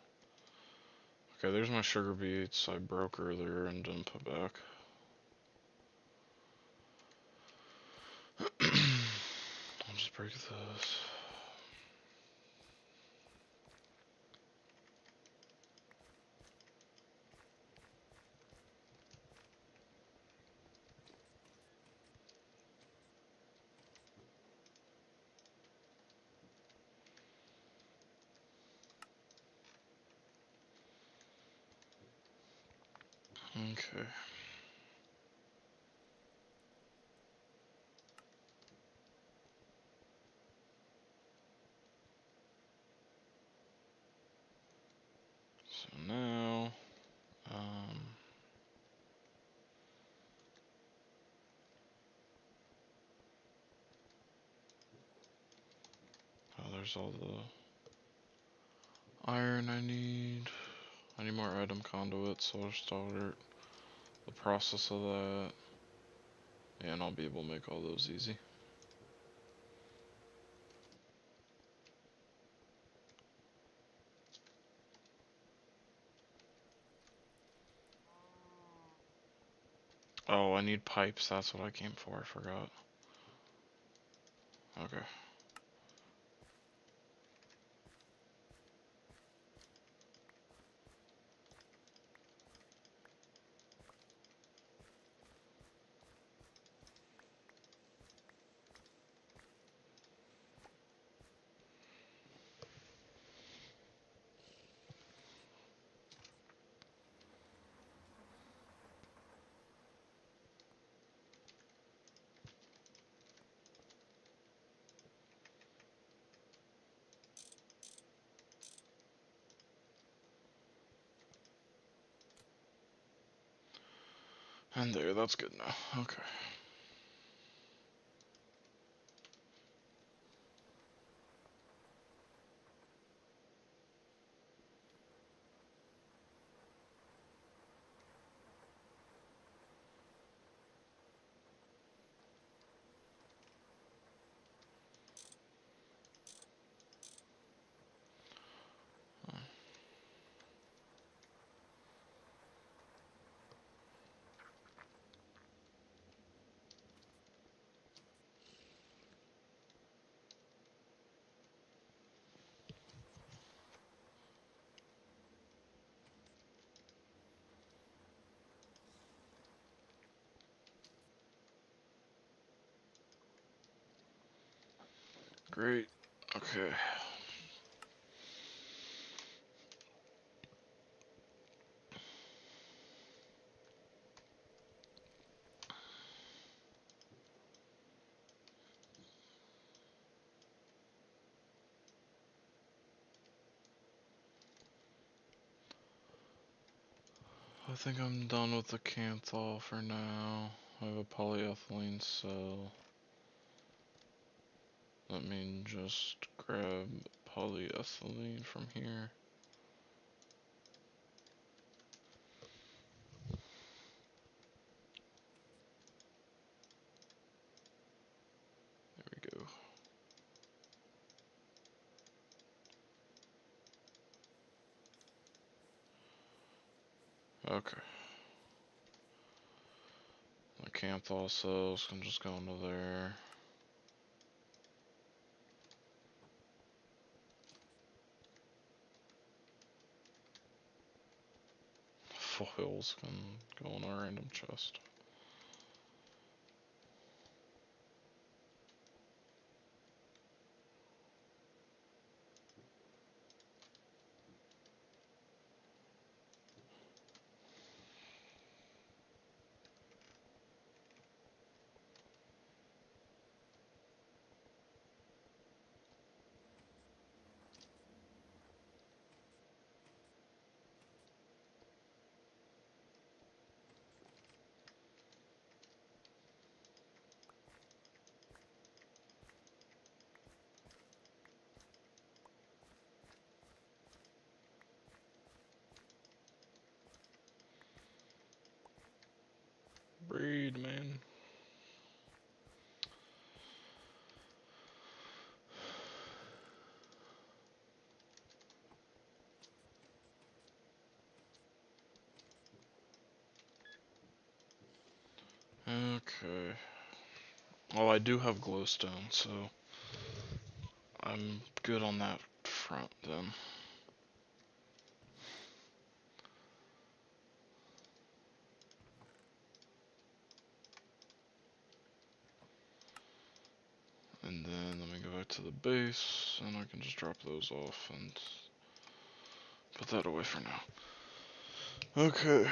Okay, there's my sugar beets I broke earlier and didn't put back. I'll just break this. Okay. So now, oh, there's all the iron I need. I need more item conduits, so I'll start the process of that. And I'll be able to make all those easy. Oh, I need pipes, that's what I came for, I forgot. Okay. And there, that's good now. Okay. Great. Okay. I think I'm done with the Canthol for now. I have a polyethylene cell. Let me just grab polyethylene from here. There we go. Okay. The Canthol cells can just go into there. Foils can go in a random chest. Breed, man. Okay. Well, I do have glowstone, so I'm good on that front then. And then let me go back to the base, and I can just drop those off and put that away for now. Okay.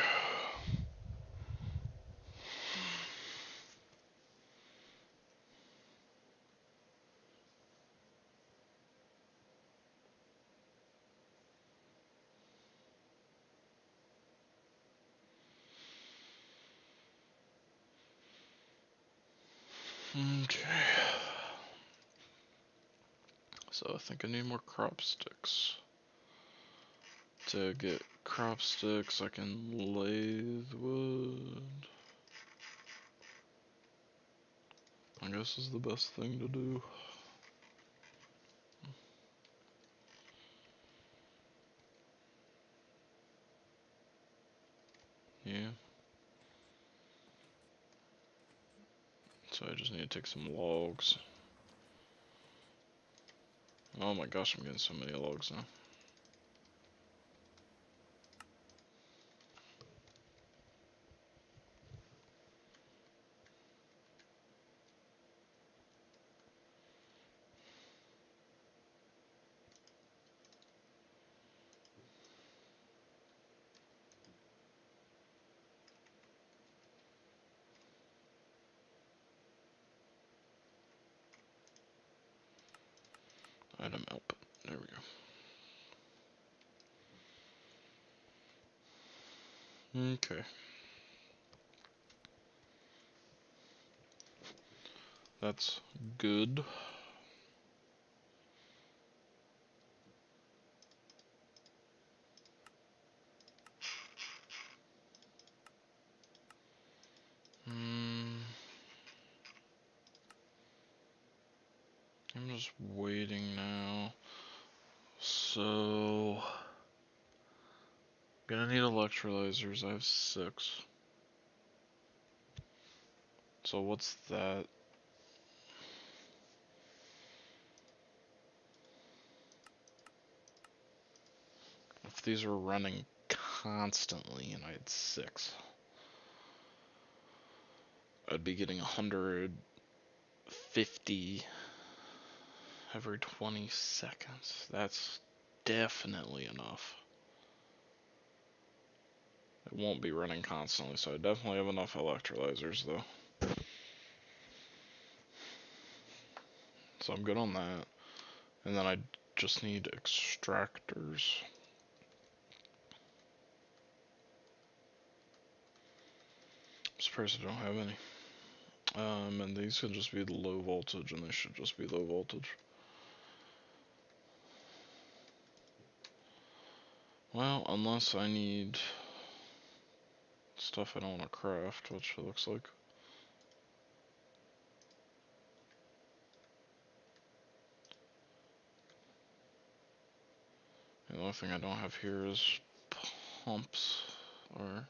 Okay. So I think I need more crop sticks. To get crop sticks, I can lathe wood. I guess is the best thing to do. Yeah. So I just need to take some logs. Oh my gosh, I'm getting so many logs now. Item output. There we go. Okay. That's good. I'm just waiting now. So, gonna need electrolyzers. I have 6. So what's that? If these were running constantly and I had 6, I'd be getting 150 every 20 seconds. That's definitely enough. It won't be running constantly, so I definitely have enough electrolyzers though. So I'm good on that. And then I just need extractors. I'm surprised I don't have any. And these can just be low voltage, and they should just be low voltage. Well, unless I need stuff I don't want to craft, which it looks like. The only thing I don't have here is pumps, or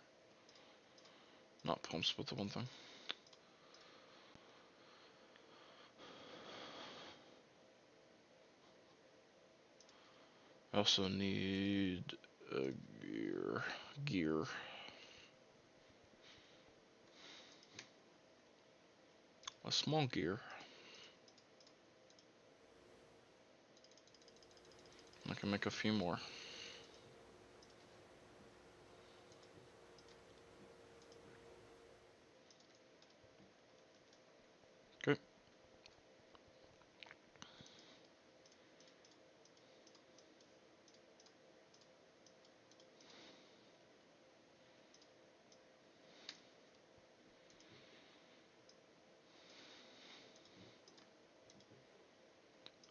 not pumps, but the one thing. I also need a gear. A small gear. I can make a few more. Okay.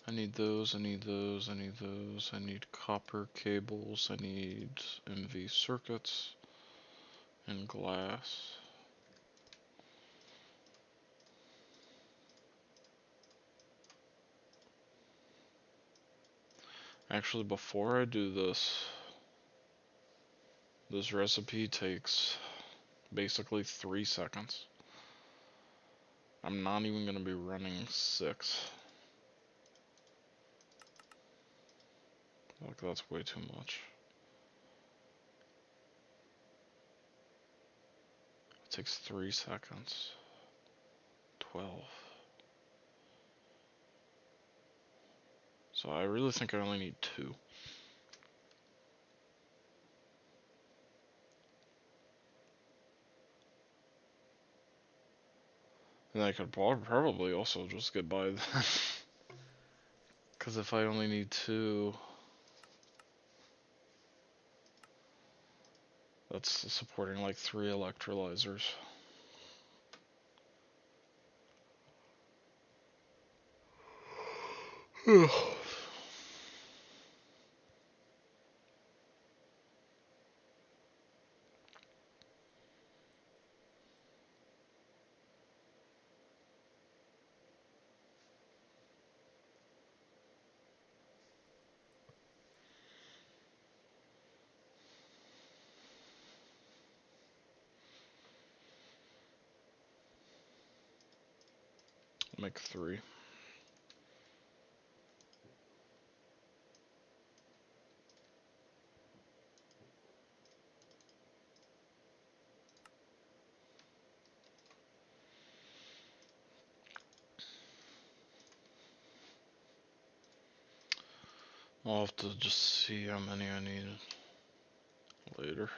I need those, I need those, I need those, I need copper cables, I need MV circuits, and glass. Actually, before I do this recipe takes basically 3 seconds. I'm not even going to be running 6. Like, that's way too much. It takes 3 seconds. 12. So I really think I only need 2. And I could probably also just get by then. Because if I only need 2, that's supporting like 3 electrolyzers. Make 3. I'll have to just see how many I need later.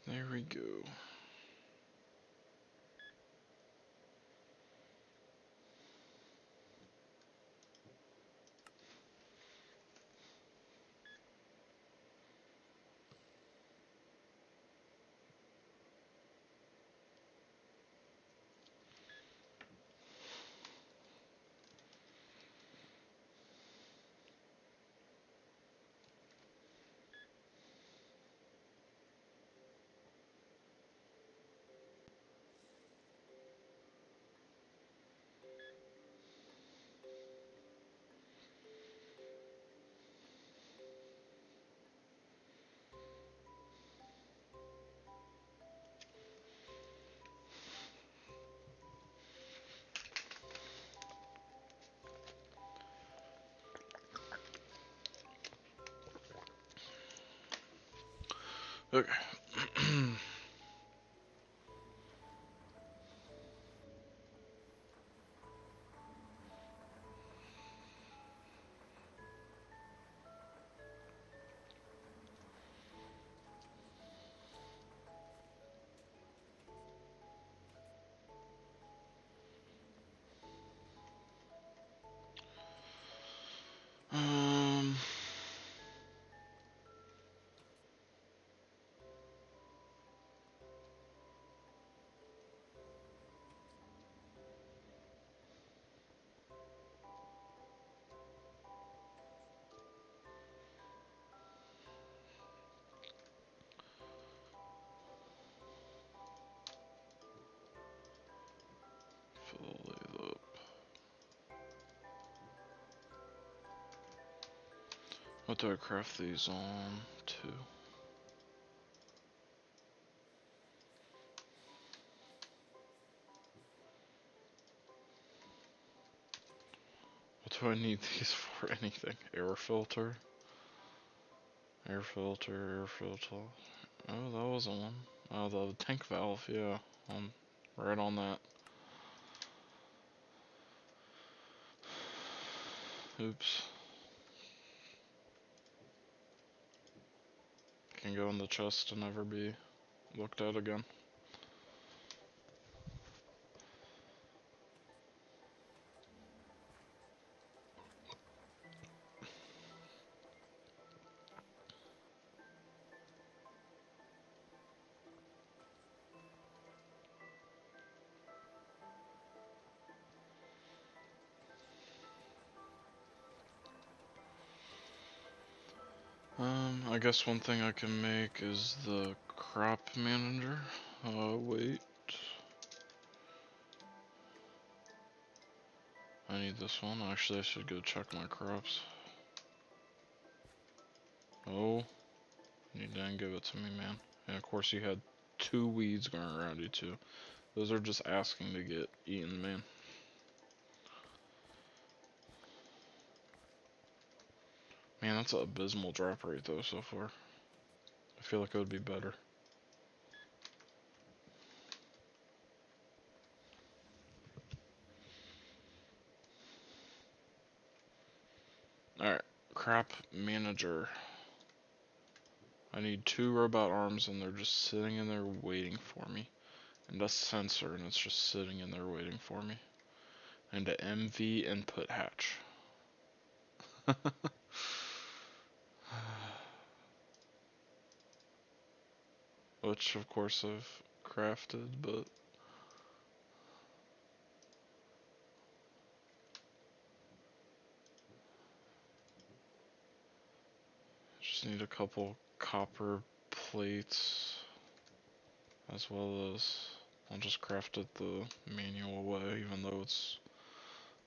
There we go. Okay. Um, fill these up. What do I craft these on to? What do I need these for? Anything? Air filter? Air filter, air filter. Oh, that wasn't one. Oh, the tank valve, yeah. I'm right on that. Oops. Can go in the chest and never be looked at again. I guess one thing I can make is the crop manager. Wait. I need this one. Actually, I should go check my crops. Oh, you didn't give it to me, man. And of course you had 2 weeds going around you too. Those are just asking to get eaten, man. Man, that's an abysmal drop rate though so far. I feel like it would be better. Alright, crop manager. I need 2 robot arms and they're just sitting in there waiting for me. And a sensor and it's just sitting in there waiting for me. And a MV input hatch. Which of course I've crafted, but just need a couple copper plates, as well as I'll just craft it the manual way, even though it's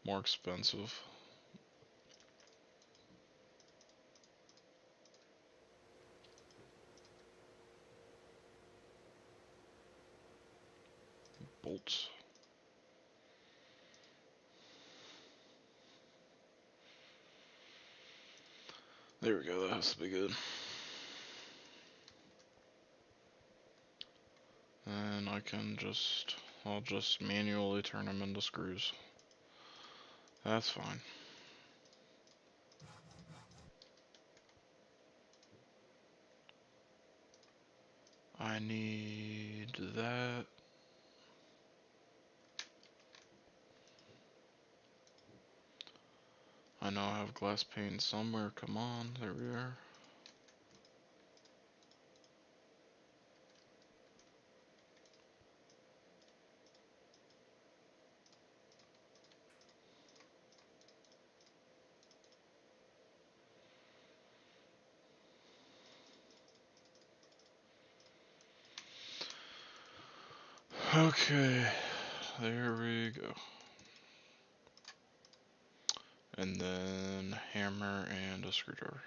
more expensive. Bolts. There we go, that has to be good. And I'll just manually turn them into screws. That's fine. I need that. I know I have glass pane somewhere, come on, there we are. Okay, there we go. And then hammer and a screwdriver.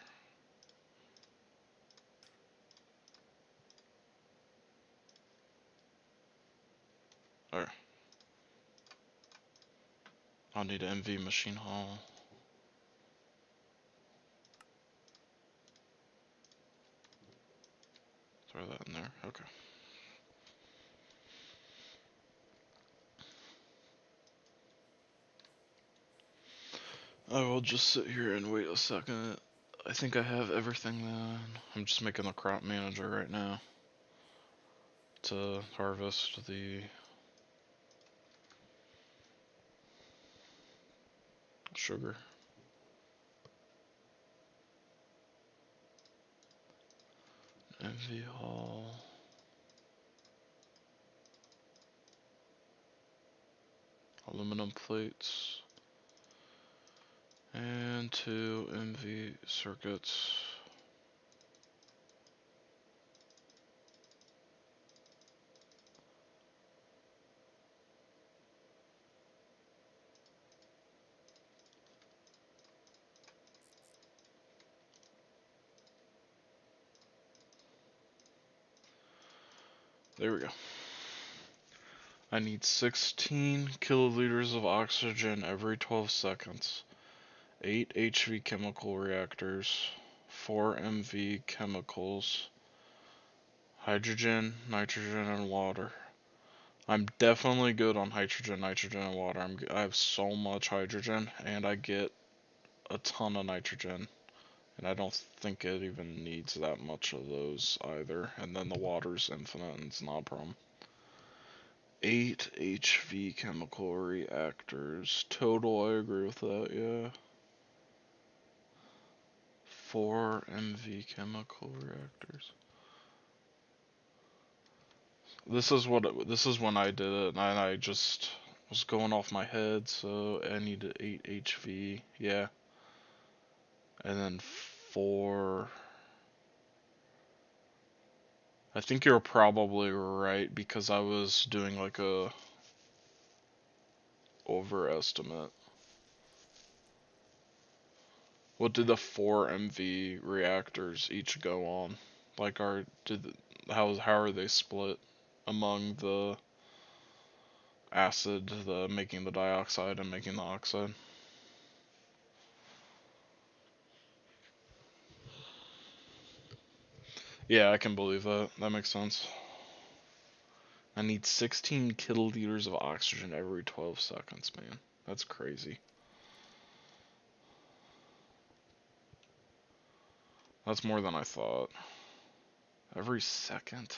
Alright. I'll need an MV machine haul. Throw that in there. Okay. I will just sit here and wait a second. I think I have everything then. I'm just making the crop manager right now to harvest the sugar. MV haul. Aluminum plates. And 2 MV circuits. There we go. I need 16 kiloliters of oxygen every 12 seconds, 8 HV chemical reactors, 4 MV chemicals, hydrogen, nitrogen, and water. I'm definitely good on hydrogen, nitrogen, and water. I have so much hydrogen, and I get a ton of nitrogen. And I don't think it even needs that much of those either. And then the water's infinite and it's not a problem. 8 HV chemical reactors. Total, I agree with that, yeah. 4 MV chemical reactors. This is when I did it, and I just was going off my head, so I needed 8 HV, yeah. And then 4. I think you're probably right because I was doing like a overestimate. What did the 4 MV reactors each go on? Like how are they split among the acid, the making the dioxide and making the oxide? Yeah, I can believe that. That makes sense. I need 16 kiloliters of oxygen every 12 seconds, man. That's crazy. That's more than I thought. Every second?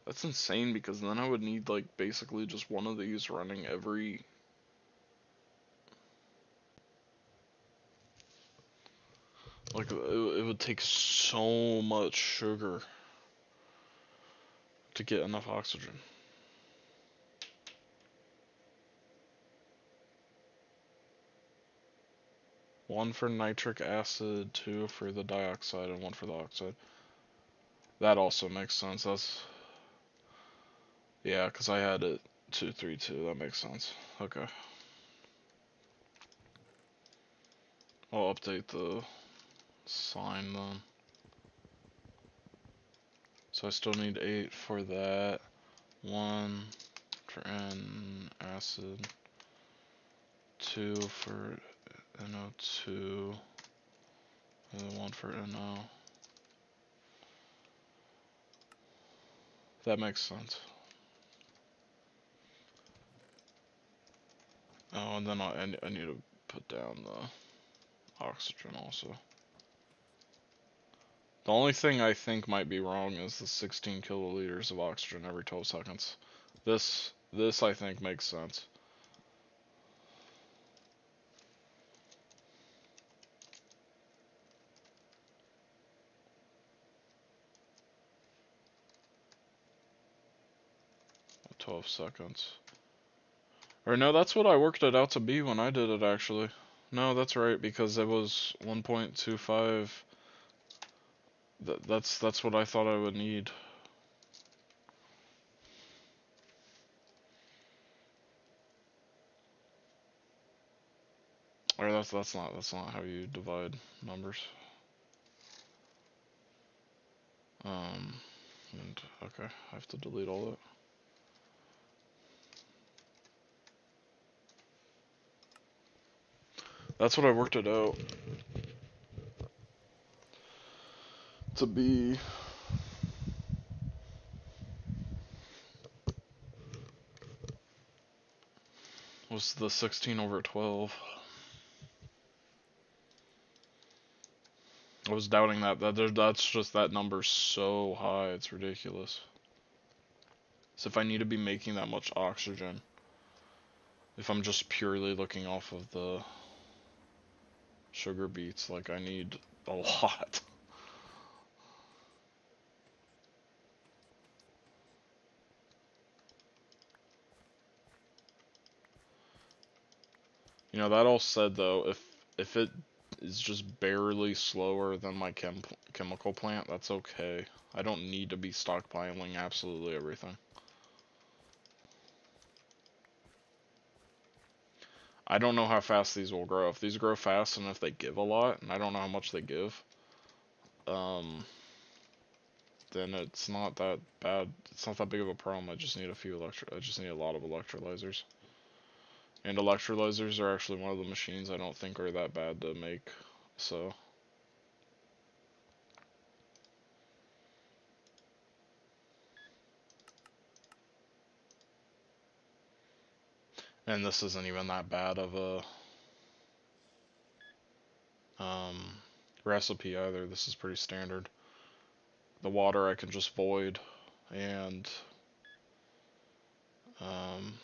That's insane because then I would need like basically just one of these running every. Like it would take so much sugar to get enough oxygen. One for nitric acid, two for the dioxide, and one for the oxide. That also makes sense. That's yeah, because I had it 232. That makes sense. Okay. I'll update the sign then. So I still need 8 for that. 1 for N acid. 2 for NO2. And then 1 for NO. That makes sense. Oh, and then I need to put down the oxygen also. The only thing I think might be wrong is the 16 kiloliters of oxygen every 12 seconds. This I think makes sense. At 12 seconds. Or no, that's what I worked it out to be when I did it actually. No, that's right because it was 1.25. That's what I thought I would need. Or that's not how you divide numbers. And okay, I have to delete all that. That's what I worked it out to be. Was the 16 over 12. I was doubting that's just that number's so high, it's ridiculous. So if I need to be making that much oxygen, if I'm just purely looking off of the sugar beets, like I need a lot. You know, that all said though, if it is just barely slower than my chemical plant, that's okay. I don't need to be stockpiling absolutely everything. I don't know how fast these will grow. If these grow fast and if they give a lot, and I don't know how much they give, then it's not that bad. It's not that big of a problem. I just need I just need a lot of electrolyzers. And electrolyzers are actually one of the machines I don't think are that bad to make. So and this isn't even that bad of a recipe either. This is pretty standard. The water I can just void, and um,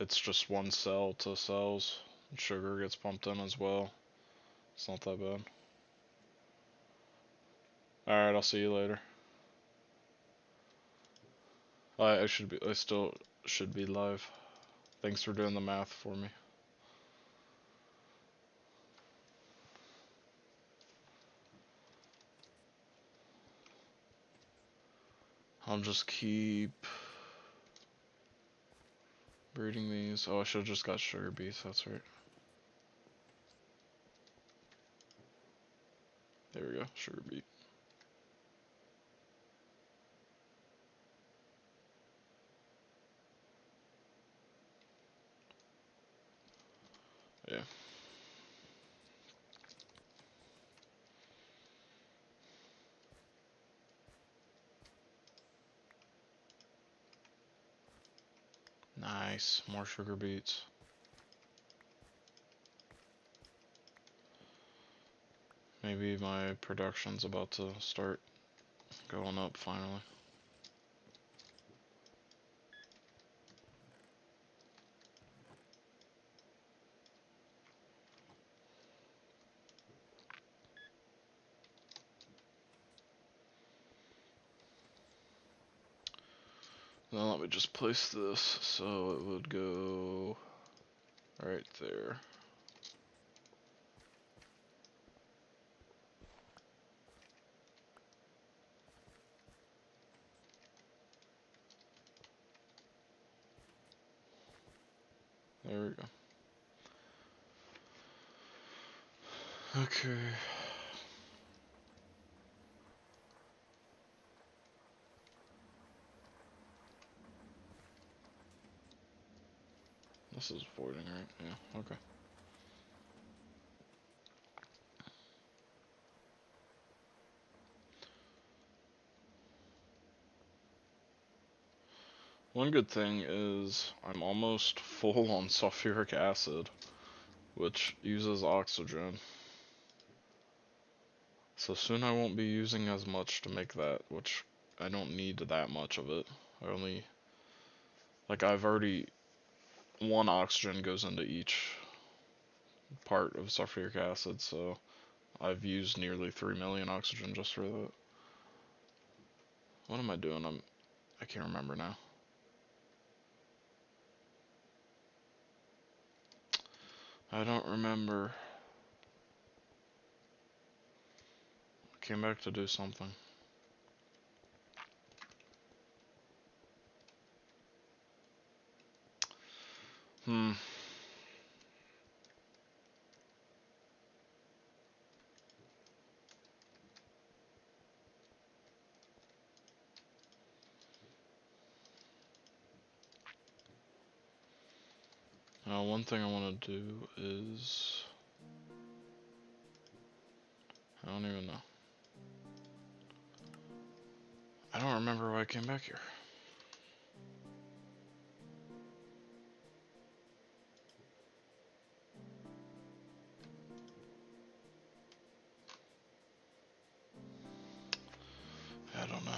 it's just one cell to cells. Sugar gets pumped in as well. It's not that bad. Alright, I'll see you later. I still should be live. Thanks for doing the math for me. I'll just keep breeding these. Oh, I should have just got sugar beets, that's right. There we go, sugar beet. Yeah. Nice, more sugar beets. Maybe my production's about to start going up finally. Then let me just place this so it would go right there. There we go. Okay. This is voiding, right? Yeah, okay. One good thing is I'm almost full on sulfuric acid, which uses oxygen. So soon I won't be using as much to make that, which I don't need that much of it. I only, like I've already, 1 oxygen goes into each part of sulfuric acid, so I've used nearly 3 million oxygen just for that. What am I doing? I can't remember now. I don't remember. I came back to do something. One thing I want to do is, I don't even know. I don't remember why I came back here. I don't know.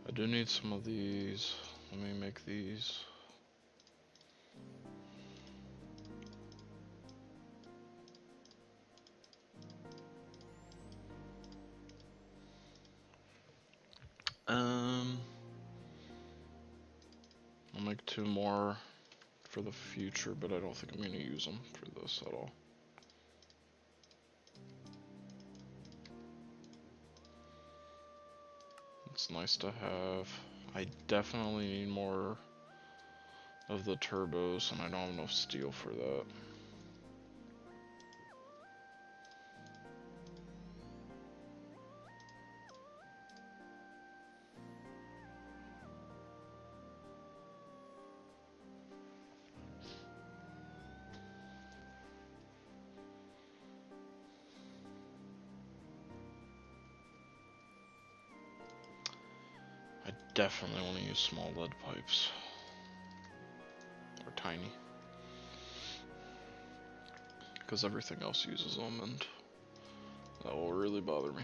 I do need some of these. Let me make these. I'll make 2 more for the future, but I don't think I'm going to use them for this at all. It's nice to have. I definitely need more of the turbos, and I don't have enough steel for that. I definitely want to use small lead pipes. Or tiny. Because everything else uses them, and that will really bother me.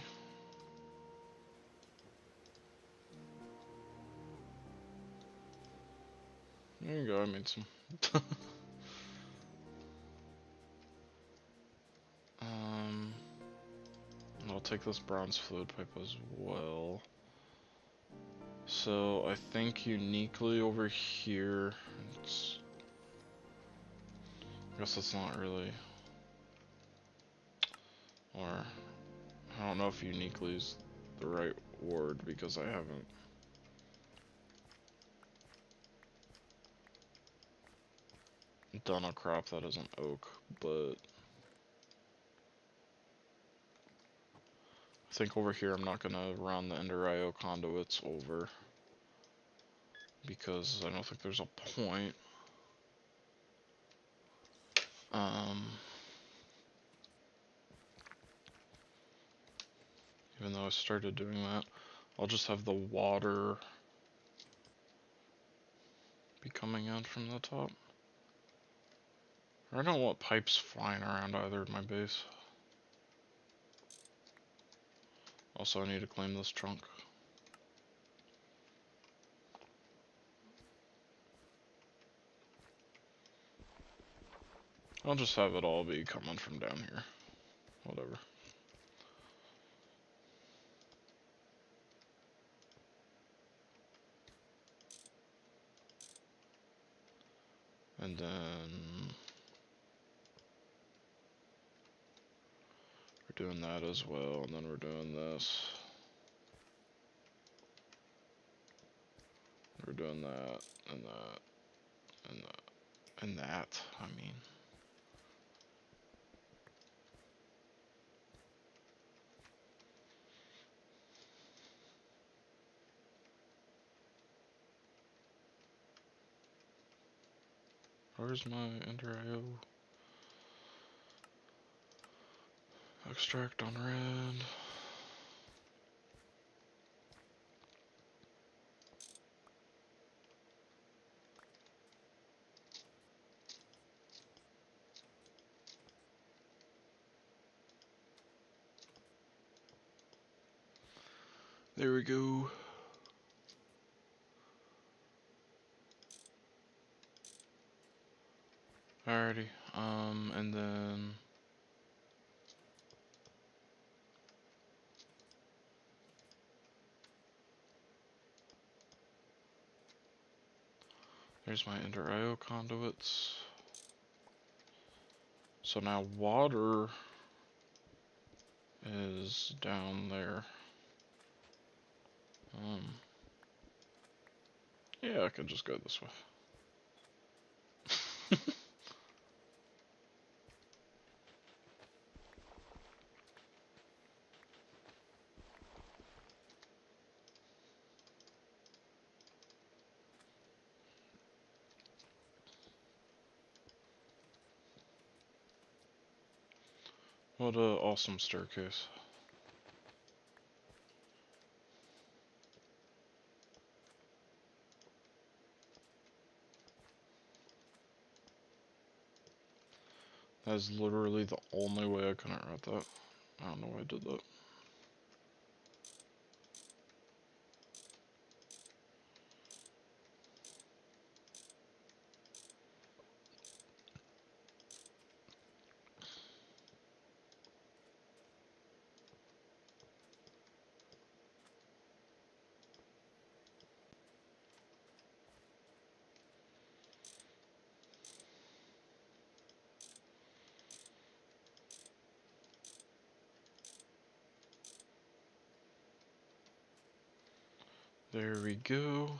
There you go, I made some. I'll take this bronze fluid pipe as well. So I think uniquely over here, I guess it's not really, or I don't know if uniquely is the right wood because I haven't done a crop that isn't oak, but I think over here I'm not gonna run the Ender IO conduits over because I don't think there's a point. Even though I started doing that, I'll just have the water be coming in from the top. I don't want pipes flying around either at my base. Also, I need to claim this trunk. I'll just have it all be coming from down here. Whatever. And then we're doing that as well, and then we're doing this. We're doing that, and that, and that, and that, I mean. Where's my Ender IO? Extract on red. There we go. Alrighty, and then there's my Ender IO conduits. So now water is down there. Yeah, I could just go this way. What a awesome staircase. That is literally the only way I couldn't write that. I don't know why I did that. There we go.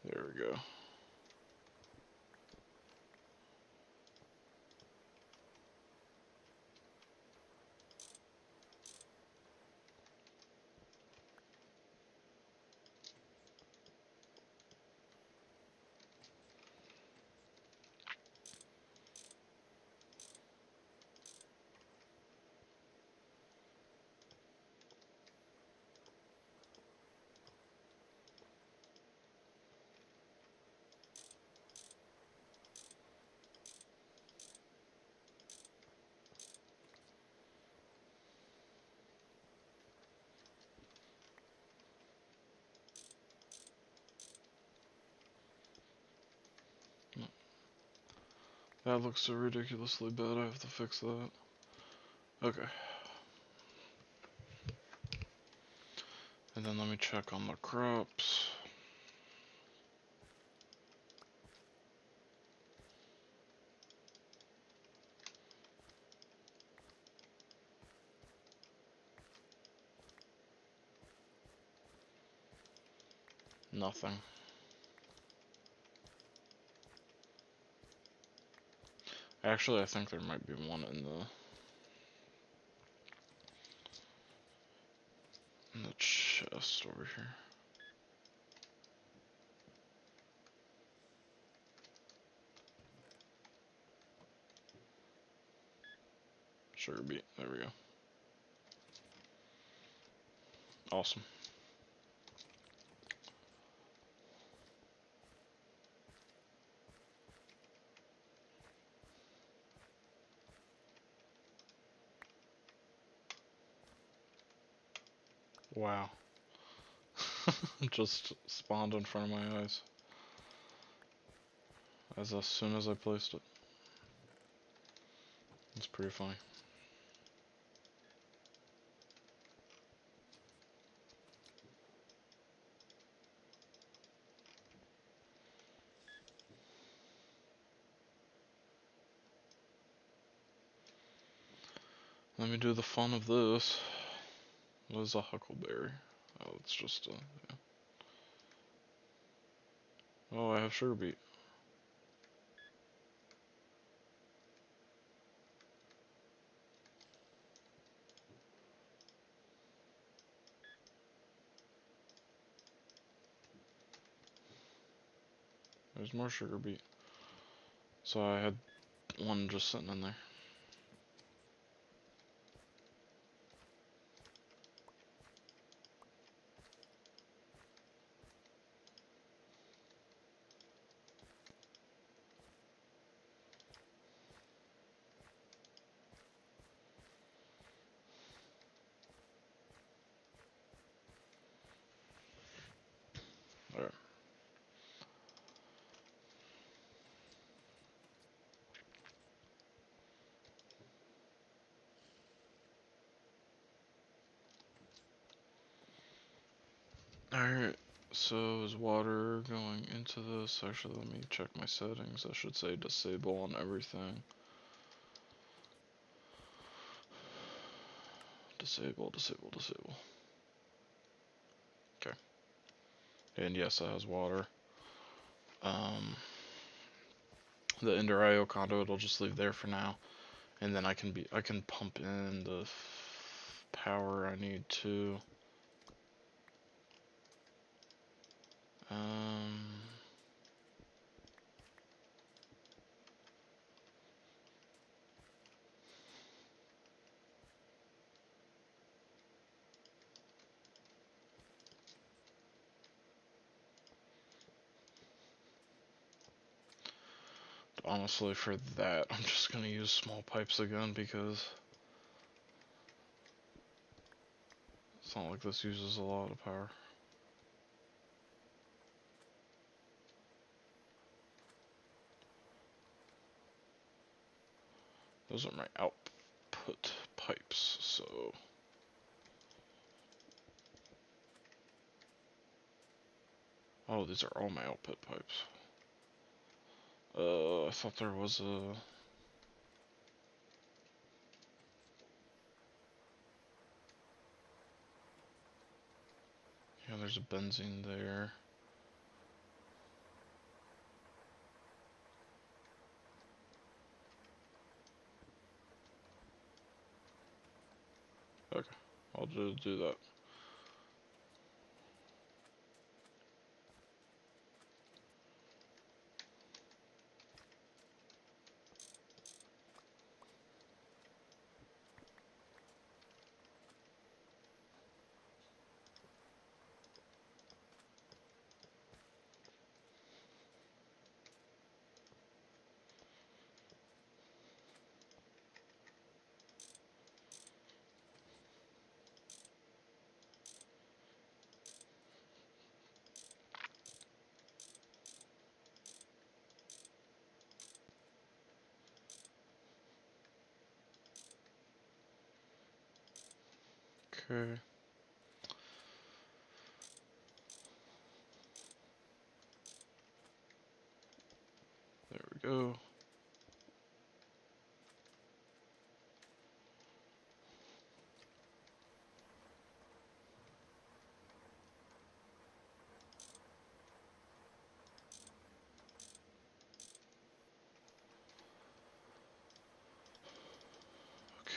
There we go. That looks so ridiculously bad, I have to fix that. Okay. And then let me check on the crops. Nothing. Actually, I think there might be one in the chest over here. Sugar beet. There we go. Awesome. Wow. Just spawned in front of my eyes. As soon as I placed it. It's pretty funny. Let me do the fun of this. What is a huckleberry? Oh, it's just yeah. Oh, I have sugar beet. There's more sugar beet. So I had one just sitting in there. Alright. Alright, so is water going into this? Actually, let me check my settings. I should say disable on everything. Disable, disable, disable. Okay. And yes, it has water. The Ender IO condo, it'll just leave there for now. And then I can pump in the power I need to. Honestly, for that, I'm just gonna use small pipes again because it's not like this uses a lot of power. Those are my output pipes, so. Oh, these are all my output pipes. I thought there was a. Yeah, there's a benzene there. Okay, I'll do that. Okay. There we go.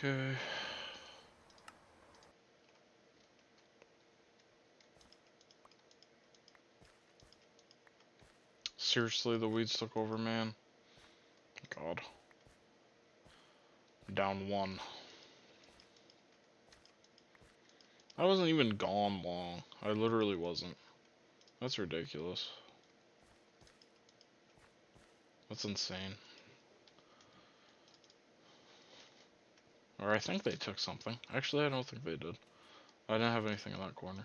Okay. Seriously, the weeds took over, man. God. Down one. I wasn't even gone long. I literally wasn't. That's ridiculous. That's insane. Or I think they took something. Actually, I don't think they did. I didn't have anything in that corner.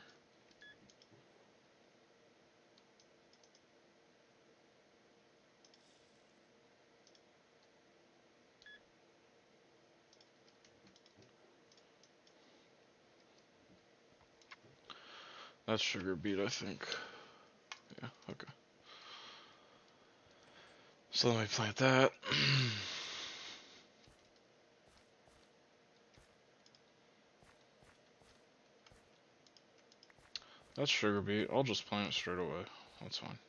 That's sugar beet, I think. Yeah, okay. So let me plant that. That's sugar beet. I'll just plant it straight away. That's fine.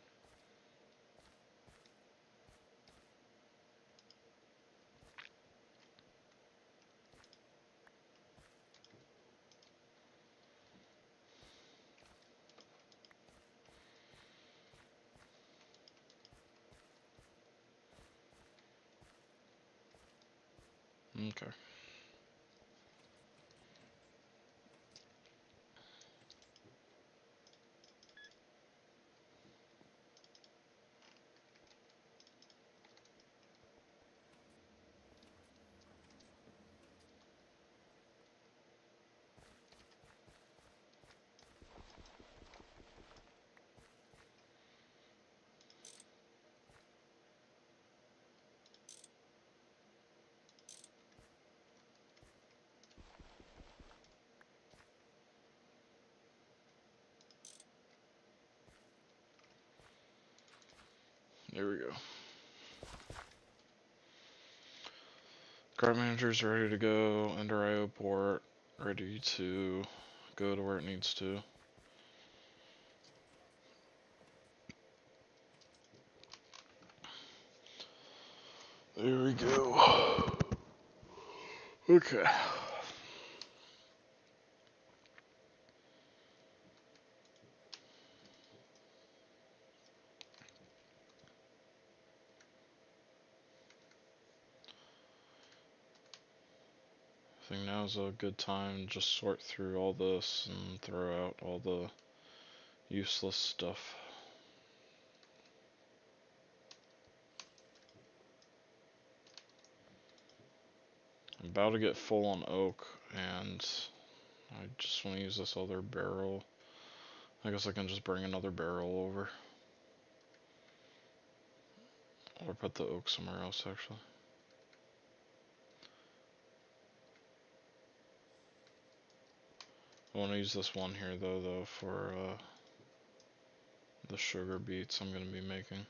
Okay. There we go. Cart manager's ready to go. Ender IO port ready to go to where it needs to. There we go. Okay. I think now's a good time to just sort through all this and throw out all the useless stuff. I'm about to get full on oak, and I just want to use this other barrel. I guess I can just bring another barrel over. Or put the oak somewhere else, actually. I want to use this one here, though, for the sugar beets I'm going to be making.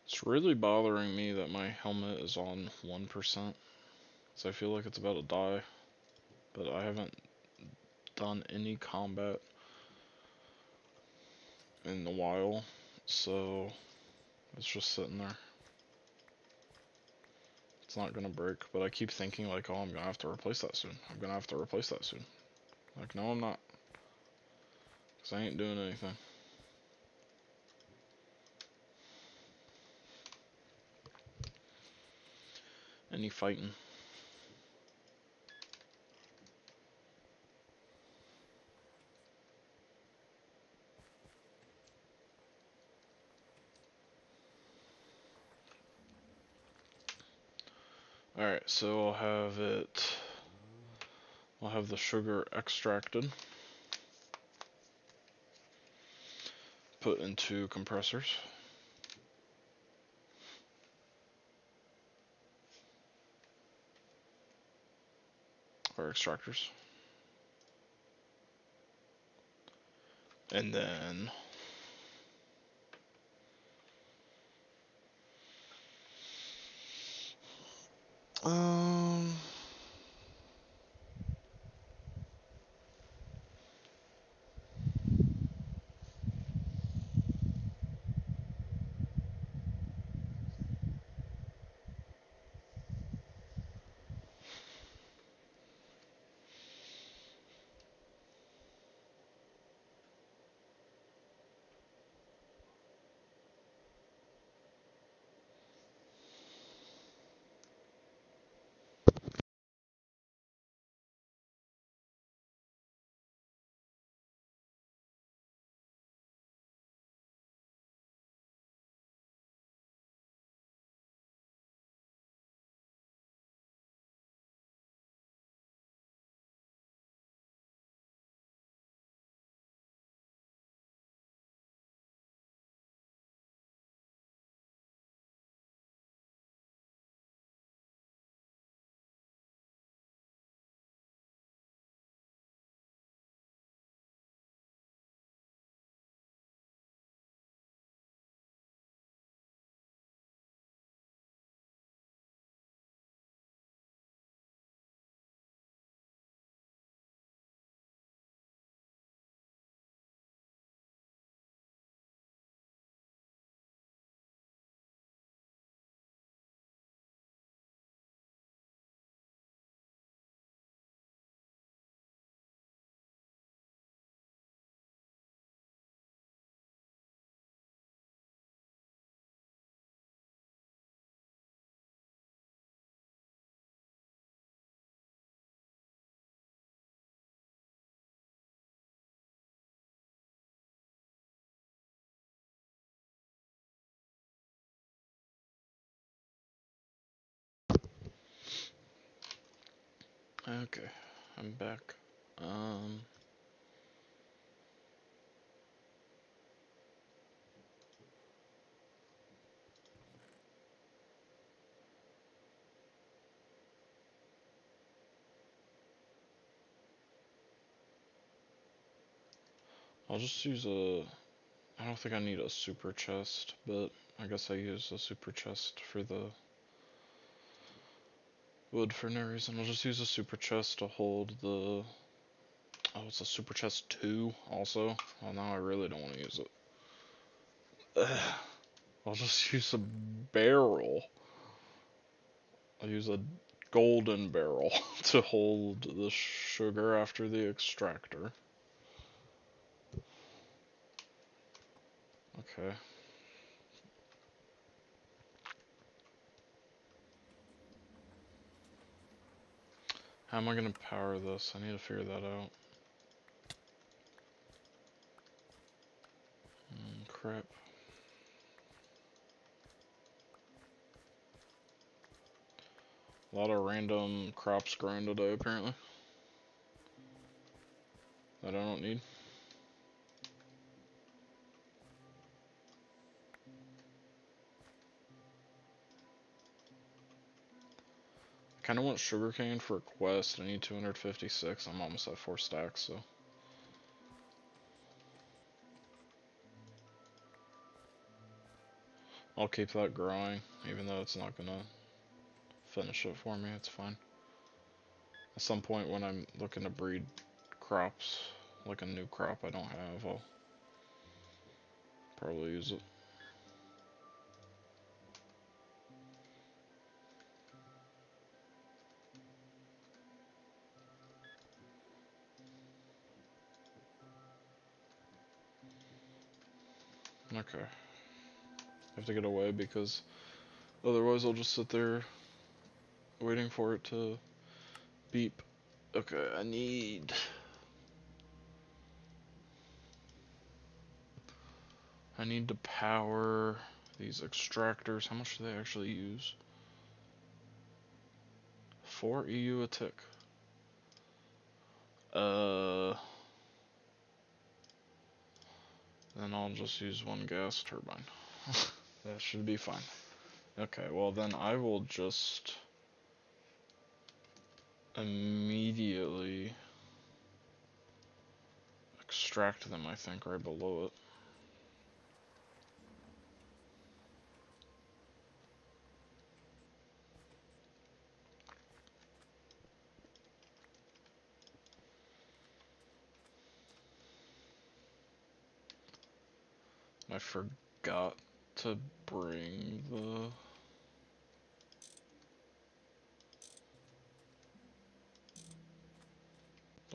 It's really bothering me that my helmet is on 1%, so I feel like it's about to die, but I haven't done any combat in a while, so it's just sitting there. It's not gonna break, but I keep thinking like, oh, I'm gonna have to replace that soon. I'm gonna have to replace that soon. Like, no, I'm not, because I ain't doing anything. Any fighting. Alright, so I'll have the sugar extracted. put into compressors. Or extractors. And then okay, I'm back. I'll just use a, I don't think I need a super chest, but I guess I use a super chest for the wood for no reason. I'll just use a super chest to hold the, oh, it's a super chest 2 also. Well, now I really don't want to use it. Ugh. I'll just use a barrel. I'll use a golden barrel to hold the sugar after the extractor. Okay. How am I gonna power this? I need to figure that out. Crap. A lot of random crops growing today, apparently. That I don't need. I kinda want sugarcane for a quest. I need 256. I'm almost at 4 stacks, so. I'll keep that growing, even though it's not gonna finish it for me. It's fine. At some point when I'm looking to breed crops, like a new crop I don't have, I'll probably use it. Okay. I have to get away because otherwise I'll just sit there waiting for it to beep. Okay, I need to power these extractors. How much do they actually use? 4 EU a tick. Then I'll just use one gas turbine. That should be fine. Okay, well then I will just immediately extract them, I think, right below it. I forgot to bring the...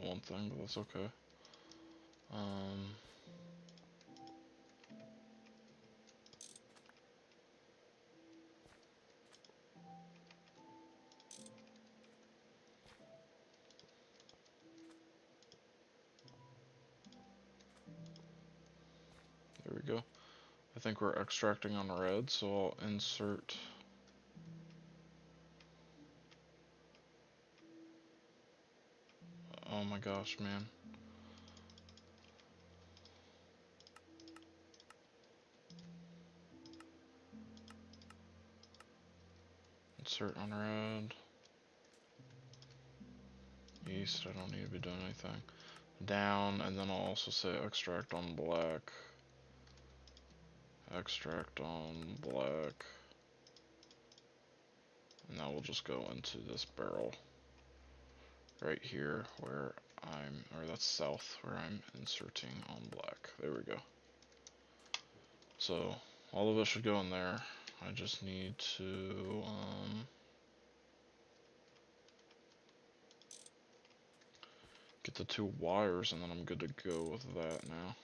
one thing, but that's okay. There we go. I think we're extracting on red, so I'll insert... Oh my gosh, man. Insert on red. East, I don't need to be doing anything. Down, and then I'll also say extract on black. Extract on black. And that will just go into this barrel right here where or that's south, where I'm inserting on black. There we go. So all of it should go in there. I just need to get the 2 wires, and then I'm good to go with that now.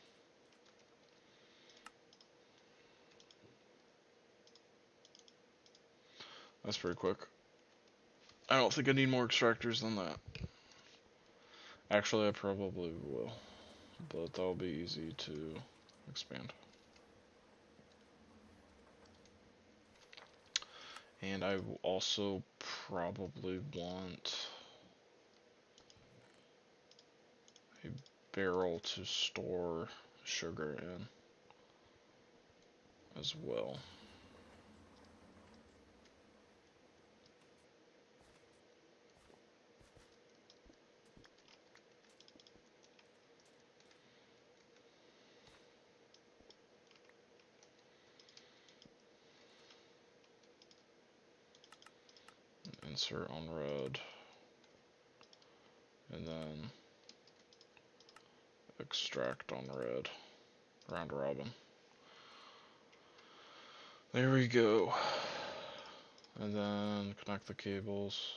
That's pretty quick. I don't think I need more extractors than that. Actually, I probably will, but that'll be easy to expand. And I will also probably want a barrel to store sugar in as well. Insert on red, and then extract on red, round robin. There we go. And then connect the cables.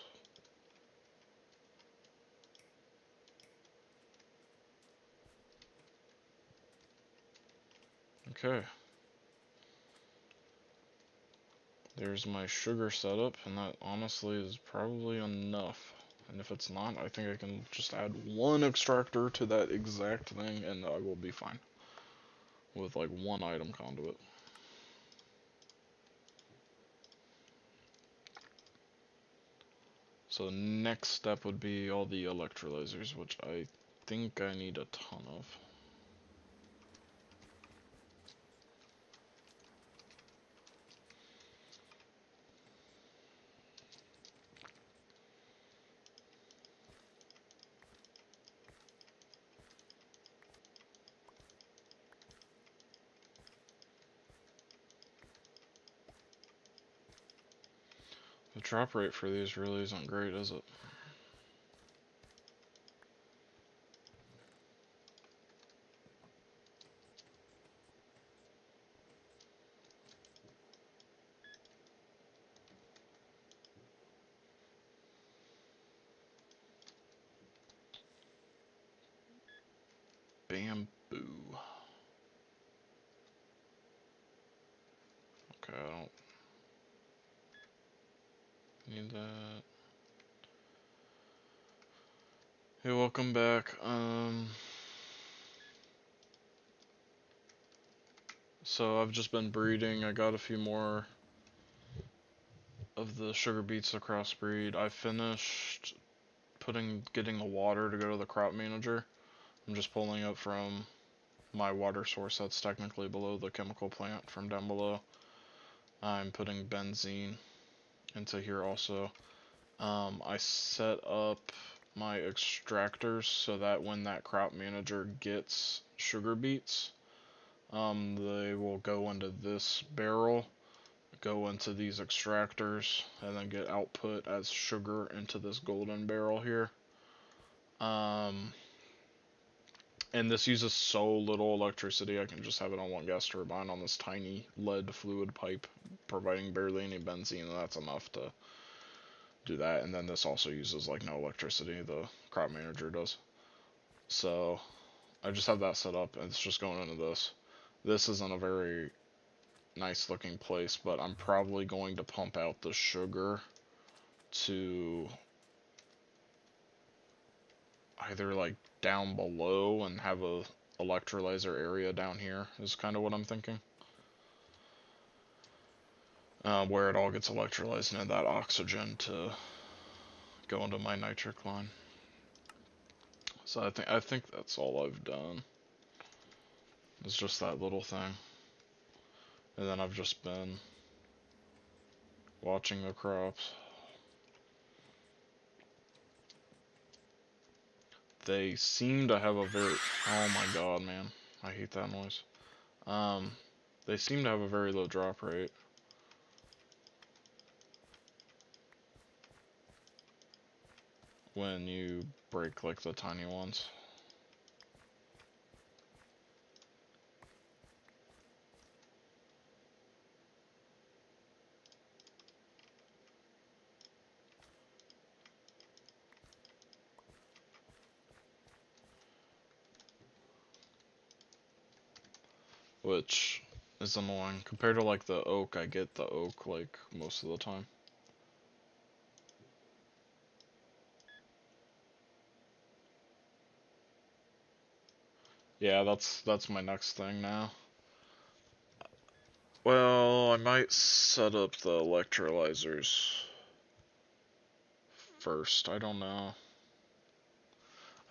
Okay. There's my sugar setup, and that honestly is probably enough. And if it's not, I think I can just add 1 extractor to that exact thing, and I will be fine with like 1 item conduit. So the next step would be all the electrolyzers, which I think I need a ton of. The drop rate for these really isn't great, is it? Bamboo. Okay, I don't need that. Hey, welcome back. So I've just been breeding. I got a few more of the sugar beets to crossbreed. I finished getting the water to go to the crop manager. I'm just pulling up from my water source that's technically below the chemical plant from down below. I'm putting benzene into here also. I set up my extractors so that when that crop manager gets sugar beets, they will go into this barrel, go into these extractors, and then get output as sugar into this golden barrel here. And this uses so little electricity, I can just have it on one gas turbine on this tiny lead fluid pipe, providing barely any benzene, and that's enough to do that. And then this also uses like no electricity, the crop manager does. So I just have that set up, and it's just going into this. This isn't a very nice looking place, but I'm probably going to pump out the sugar to either like down below and have a electrolyzer area down here is kind of what I'm thinking. Where it all gets electrolyzed into that oxygen to go into my nitric line. So I think that's all I've done. It's just that little thing. And then I've just been watching the crops. They seem to have a very, oh my god, man, I hate that noise. They seem to have a very low drop rate. When you break like the tiny ones. Which is annoying. Compared to like the oak, I get the oak like most of the time. Yeah, that's my next thing now. Well, I might set up the electrolyzers first. I don't know.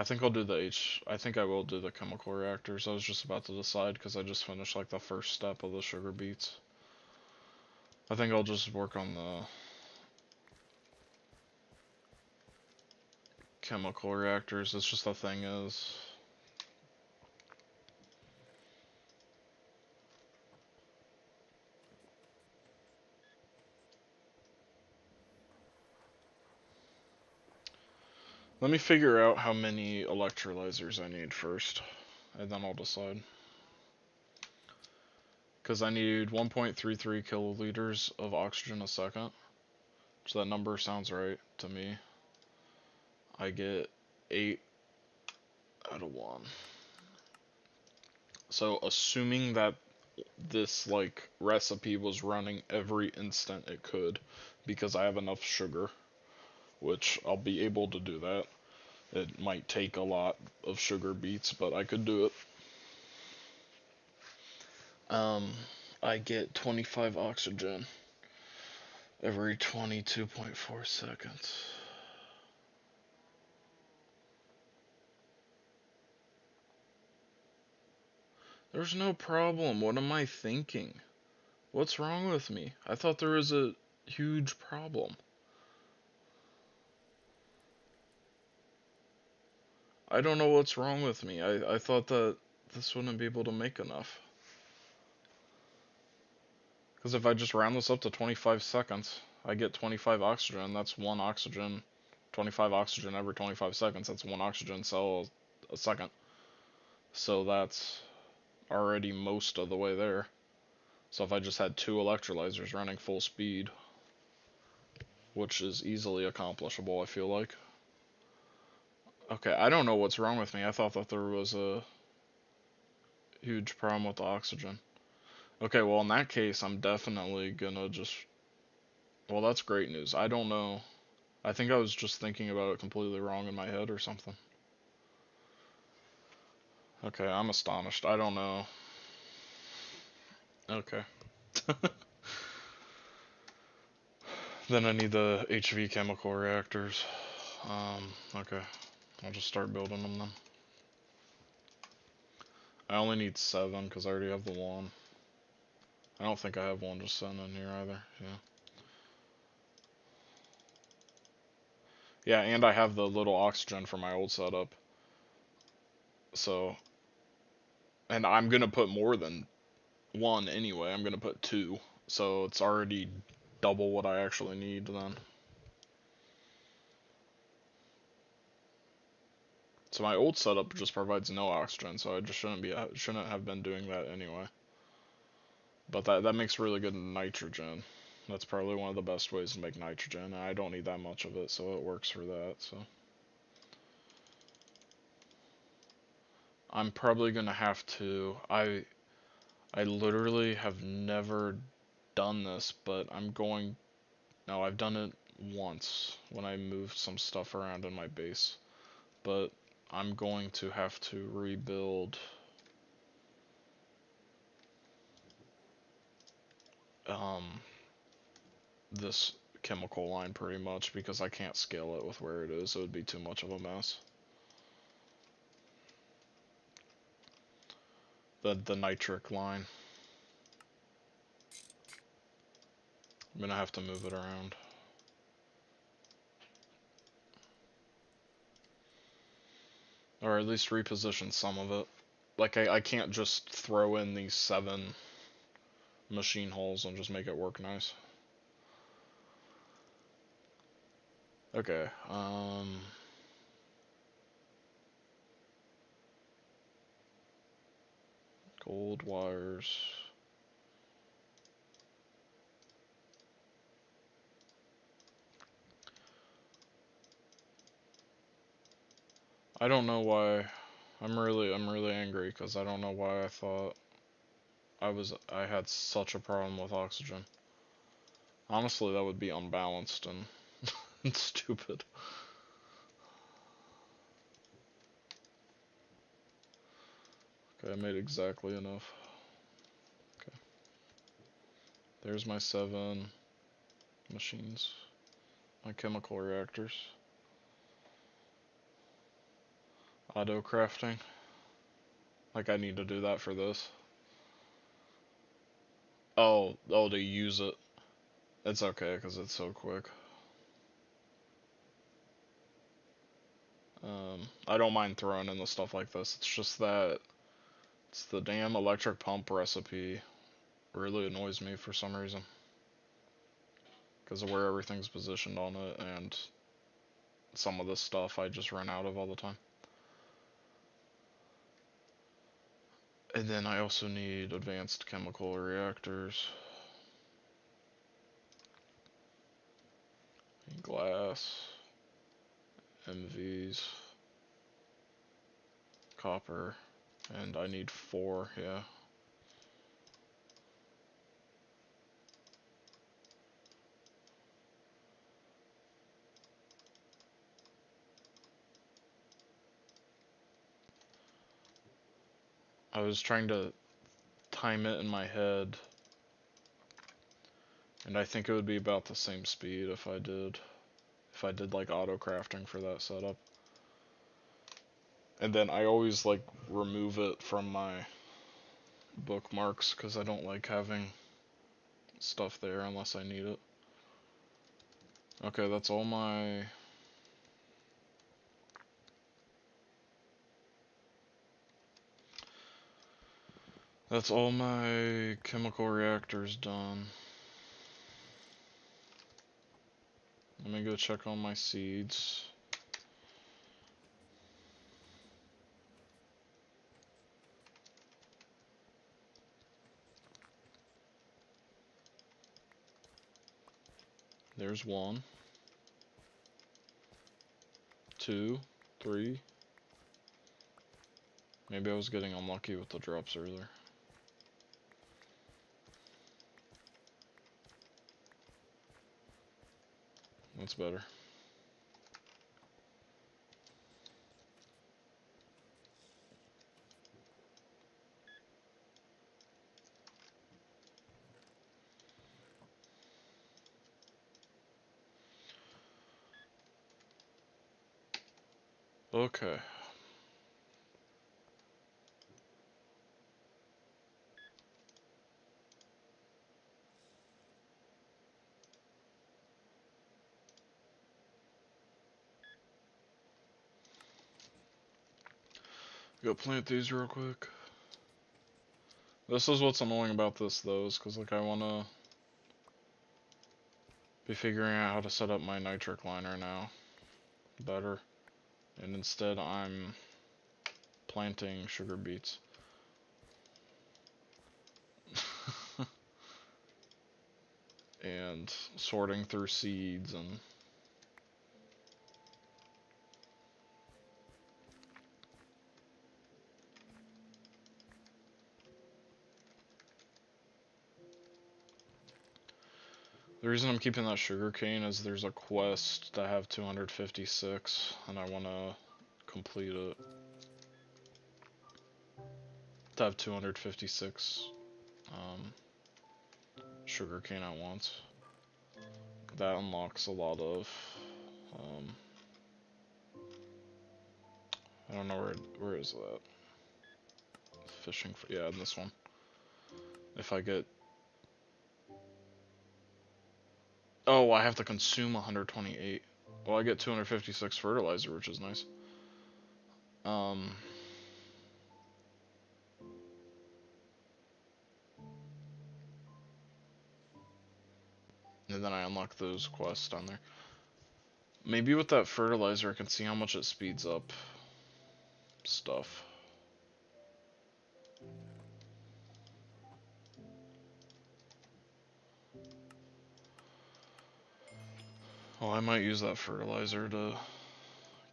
I think I'll do I think I will do the chemical reactors. I was just about to decide because I just finished like the first step of the sugar beets. I think I'll just work on the chemical reactors. It's just the thing is, let me figure out how many electrolyzers I need first, and then I'll decide. Because I need 1.33 kiloliters of oxygen a second. So that number sounds right to me. I get 8 out of 1. So assuming that this like recipe was running every instant it could, because I have enough sugar, which I'll be able to do that. It might take a lot of sugar beets, but I could do it. I get 25 oxygen every 22.4 seconds. There's no problem. What am I thinking? What's wrong with me? I thought there was a huge problem. I don't know what's wrong with me. I thought that this wouldn't be able to make enough. Because if I just round this up to 25 seconds, I get 25 oxygen. That's 1 oxygen. 25 oxygen every 25 seconds. That's 1 oxygen cell a second. So that's already most of the way there. So if I just had 2 electrolyzers running full speed, which is easily accomplishable, I feel like. Okay, I don't know what's wrong with me. I thought that there was a huge problem with the oxygen. Okay, well in that case, I'm definitely gonna just... Well, that's great news. I don't know. I think I was just thinking about it completely wrong in my head or something. Okay, I'm astonished. I don't know. Okay. Then I need the HV chemical reactors. Okay. I'll just start building them then. I only need 7 because I already have the 1. I don't think I have 1 just sitting in here either. Yeah. Yeah, and I have the little oxygen for my old setup. So, and I'm gonna put more than 1 anyway. I'm gonna put 2. So it's already double what I actually need then. So my old setup just provides no oxygen, so I just shouldn't have been doing that anyway. But that makes really good nitrogen. That's probably one of the best ways to make nitrogen, and I don't need that much of it, so it works for that. So I'm probably gonna have to. I literally have never done this, but I'm going. No, I've done it once when I moved some stuff around in my base, but I'm going to have to rebuild this chemical line pretty much because I can't scale it with where it is. It would be too much of a mess. The nitric line. I'm gonna have to move it around. Or at least reposition some of it. Like, I can't just throw in these 7 machine holes and just make it work nice. Okay, gold wires. I don't know why. I'm really angry because I don't know why I thought I had such a problem with oxygen. Honestly, that would be unbalanced and, and stupid. Okay, I made exactly enough. Okay. There's my 7 machines. My chemical reactors. Auto crafting. Like I need to do that for this. Oh, to use it. It's okay because it's so quick. I don't mind throwing in the stuff like this. It's just that it's the damn electric pump recipe really annoys me for some reason. Because of where everything's positioned on it and some of this stuff I just run out of all the time. And then I also need advanced chemical reactors. Glass. MVs. Copper. And I need 4, yeah. I was trying to time it in my head, and I think it would be about the same speed if I did like auto crafting for that setup. And then I always like remove it from my bookmarks because I don't like having stuff there unless I need it. Okay, that's all my chemical reactors done. Let me go check on my seeds. There's 1, 2, 3. Maybe I was getting unlucky with the drops earlier. That's better. Okay. Go plant these real quick. This is what's annoying about this though, is because like I wanna be figuring out how to set up my nitric liner now better, and instead I'm planting sugar beets. And sorting through seeds and the reason I'm keeping that sugar cane is there's a quest to have 256 and I want to complete it to have 256 sugar cane at once. That unlocks a lot of I don't know where is that fishing for, yeah, in this one. If I get, oh, I have to consume 128. Well, I get 256 fertilizer, which is nice. And then I unlock those quests down there. Maybe with that fertilizer I can see how much it speeds up stuff. Well, I might use that fertilizer to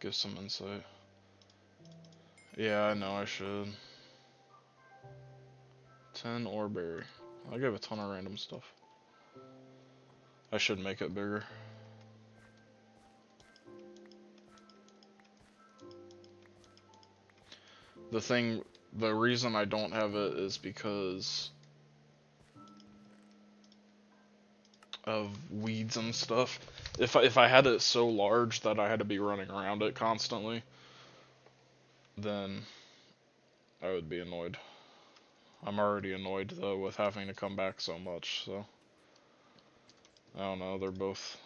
give some insight. Yeah, I know I should. 10 ore berry. I gave a ton of random stuff. I should make it bigger. The reason I don't have it is because of weeds and stuff. If I had it so large that I had to be running around it constantly, then I would be annoyed. I'm already annoyed though with having to come back so much, so I don't know, they're both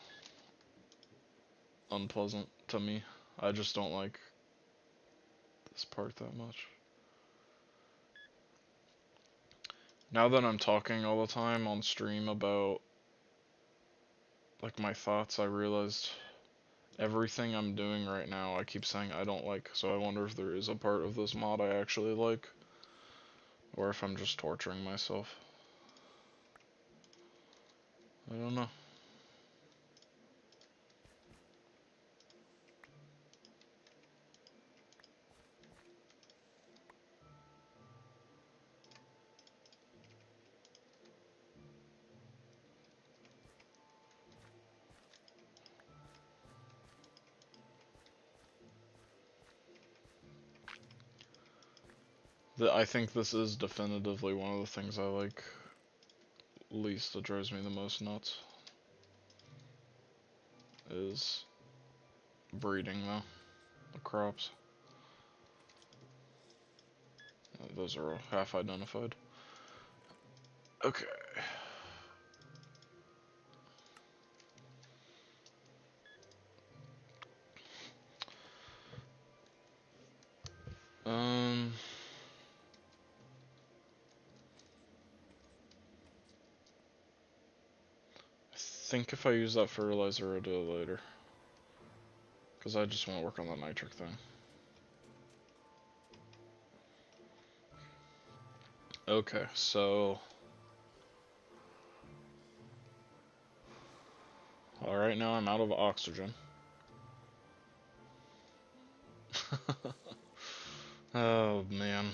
unpleasant to me. I just don't like this part that much. Now that I'm talking all the time on stream about like my thoughts, I realized everything I'm doing right now I keep saying I don't like, so I wonder if there is a part of this mod I actually like, or if I'm just torturing myself. I don't know. I think this is definitively one of the things I like least that drives me the most nuts. Is breeding though, the crops. Those are half identified. Okay. I think if I use that fertilizer, I'll do it later. Because I just want to work on the nitric thing. Okay, so... Alright, now I'm out of oxygen. Oh, man.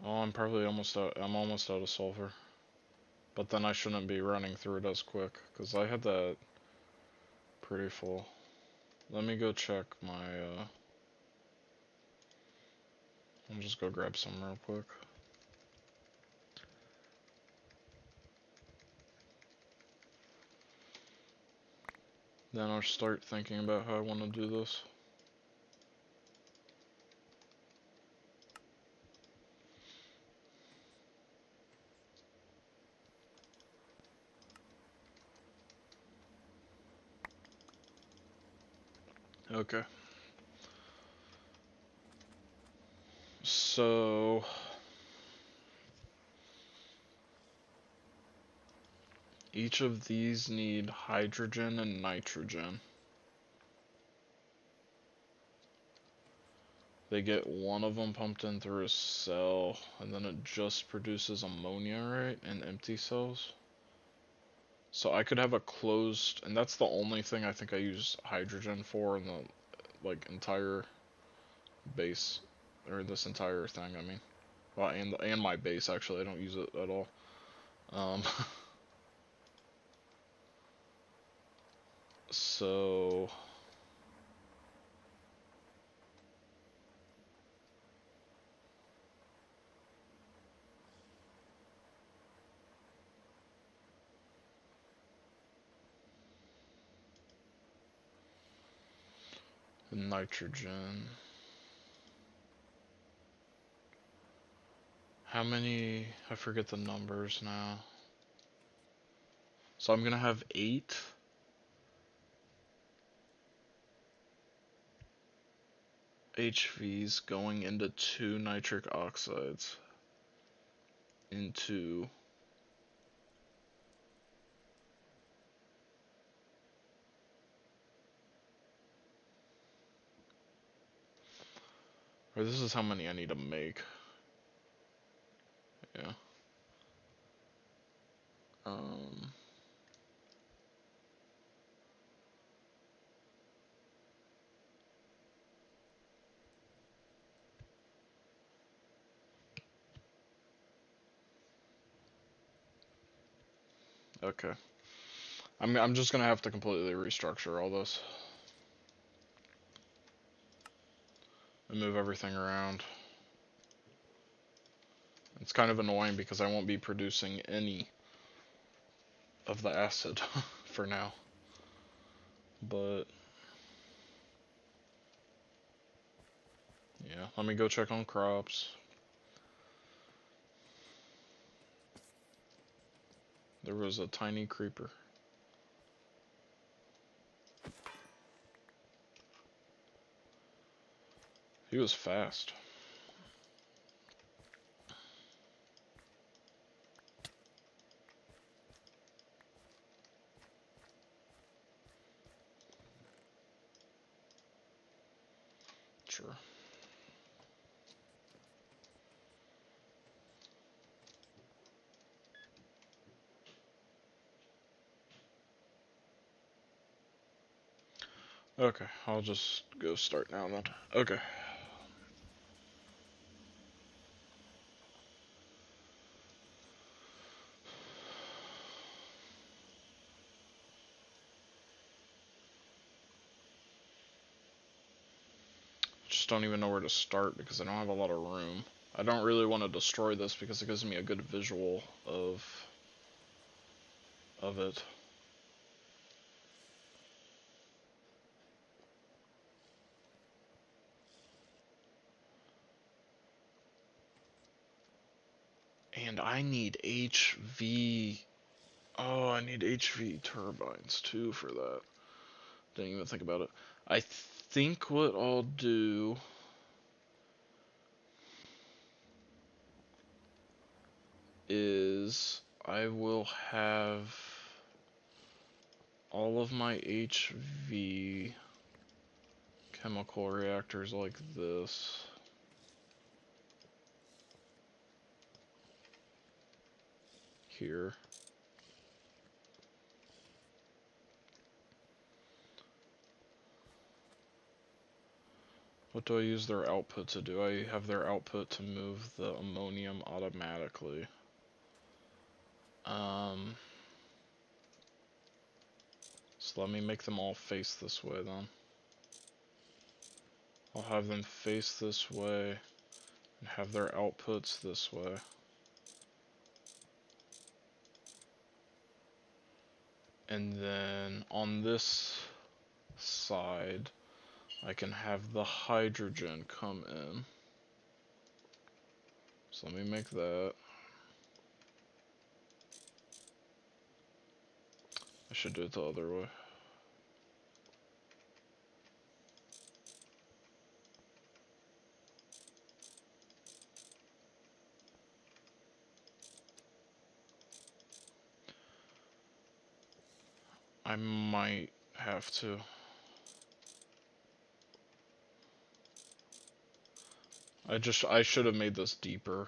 Oh, I'm probably almost out. I'm almost out of sulfur. But then I shouldn't be running through it as quick, because I had that pretty full. Let me go check my, I'll just go grab some real quick. Then I'll start thinking about how I want to do this. Okay. So each of these need hydrogen and nitrogen. They get one of them pumped in through a cell, and then it just produces ammonia, right? In empty cells. So I could have a closed, and that's the only thing I think I use hydrogen for in the, like, entire base, or this entire thing, I mean. Well, and my base, actually, I don't use it at all. So... nitrogen. How many? I forget the numbers now. So I'm gonna have 8. HVs going into 2 nitric oxides. Into... Or this is how many I need to make. Yeah. Okay. I'm just gonna have to completely restructure all this. And move everything around. It's kind of annoying because I won't be producing any of the acid for now. But... yeah, let me go check on crops. There was a tiny creeper. He was fast. Sure. Okay, I'll just go start now then. Okay. Just don't even know where to start because I don't have a lot of room. I don't really want to destroy this because it gives me a good visual of it. And I need HV. Oh, I need HV turbines too for that. Didn't even think about it. I think what I'll do is I will have all of my HV chemical reactors like this. Here. What do I use their output to do? I have their output to move the ammonium automatically. So let me make them all face this way then. I'll have them face this way and have their outputs this way. And then on this side, I can have the hydrogen come in. So let me make that. I should do it the other way. I might have to. I should have made this deeper,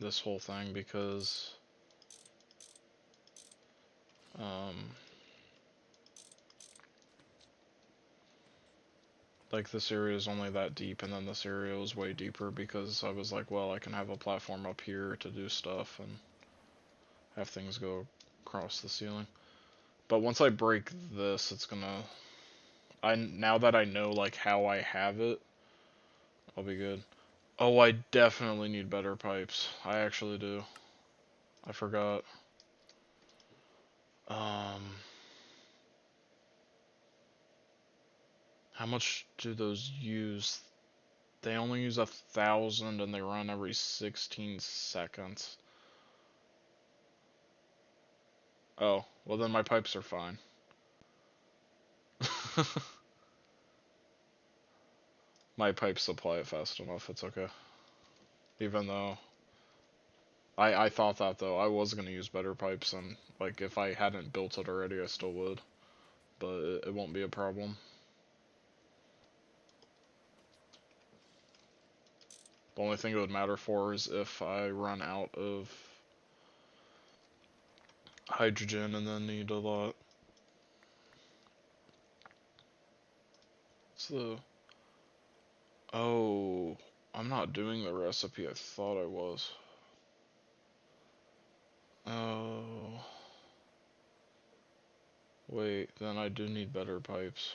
this whole thing, because like this area is only that deep, and then this area was way deeper because I was like, well, I can have a platform up here to do stuff and have things go across the ceiling. But once I break this, it's gonna, now that I know like how I have it, I'll be good. Oh, I definitely need better pipes. I actually do. I forgot. How much do those use? They only use 1,000 and they run every 16 seconds. Oh, well then my pipes are fine. My pipes supply it fast enough, it's okay. Even though I thought that though, I was gonna use better pipes, and like if I hadn't built it already I still would. But it won't be a problem. The only thing it would matter for is if I run out of hydrogen and then need a lot. So, oh, I'm not doing the recipe I thought I was. Oh, wait, then I do need better pipes.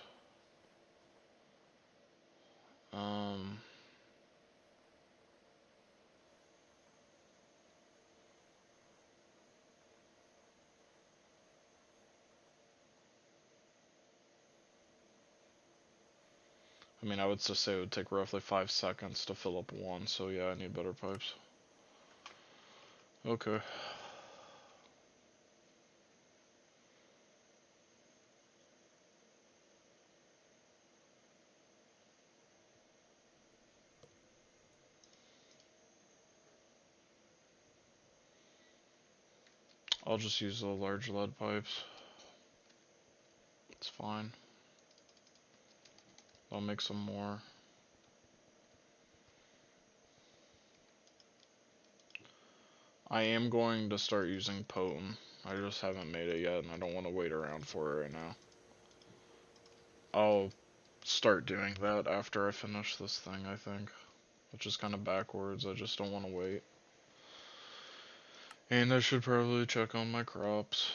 I mean, I would just say it would take roughly 5 seconds to fill up one, so yeah, I need better pipes. Okay. I'll just use the large lead pipes. It's fine. I'll make some more. I am going to start using potent. I just haven't made it yet, and I don't want to wait around for it right now. I'll start doing that after I finish this thing, I think. Which is kind of backwards, I just don't want to wait. And I should probably check on my crops.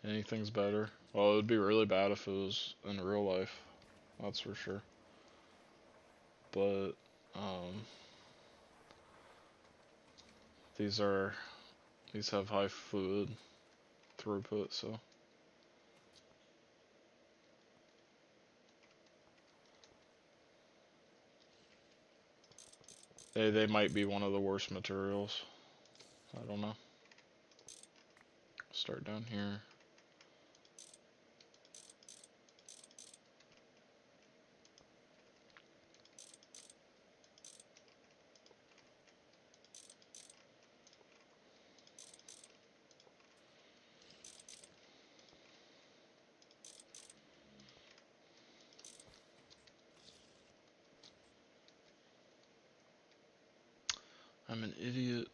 Anything's better. Well, it would be really bad if it was in real life. That's for sure. But, these have high fluid throughput, so. They might be one of the worst materials. I don't know. Start down here. I'm an idiot.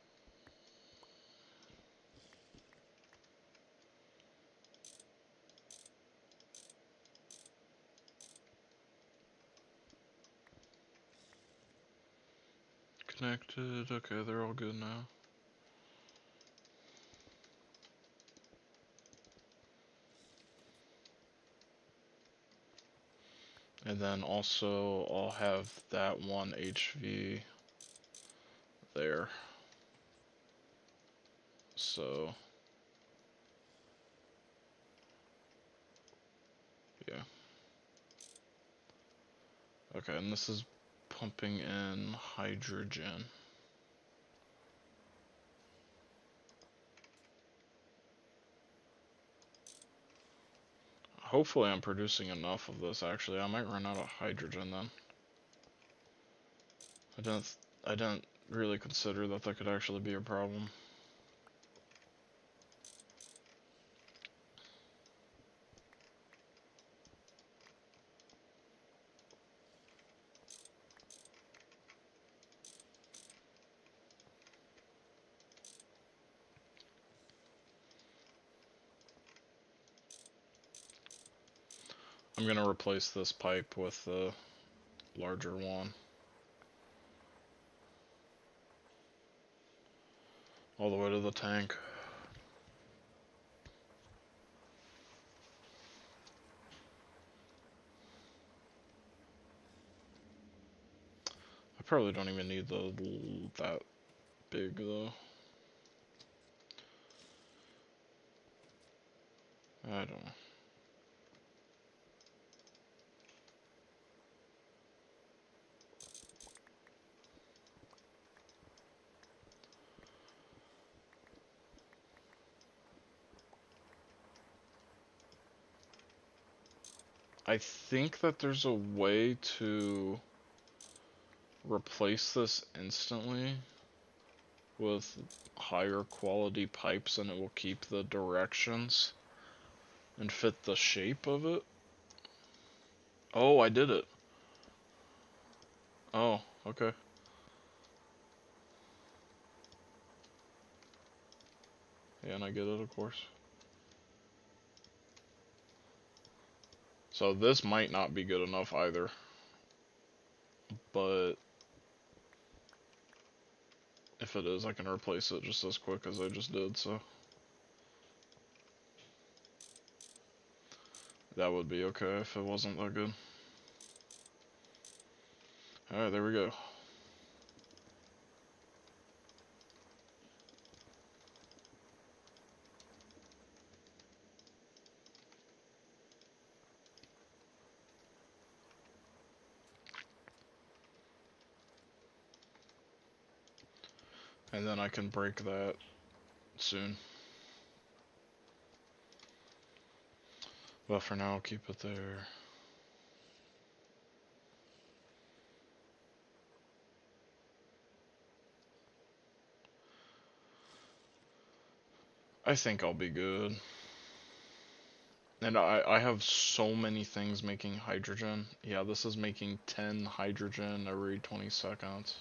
Connected. Okay, they're all good now. And then also I'll have that one HV there. So yeah. Okay, and this is pumping in hydrogen. Hopefully I'm producing enough of this actually. I might run out of hydrogen then. I didn't really consider that that could actually be a problem. I'm gonna replace this pipe with the larger one. All the way to the tank. I probably don't even need that big though. I don't know. I think that there's a way to replace this instantly with higher quality pipes and it will keep the directions and fit the shape of it. Oh, I did it. Oh, okay. Yeah, and I get it, of course. So this might not be good enough either. But if it is, I can replace it just as quick as I just did, so. That would be okay if it wasn't that good. Alright, there we go. And then I can break that soon. But for now, I'll keep it there. I think I'll be good. And I have so many things making hydrogen. Yeah, this is making 10 hydrogen every 20 seconds.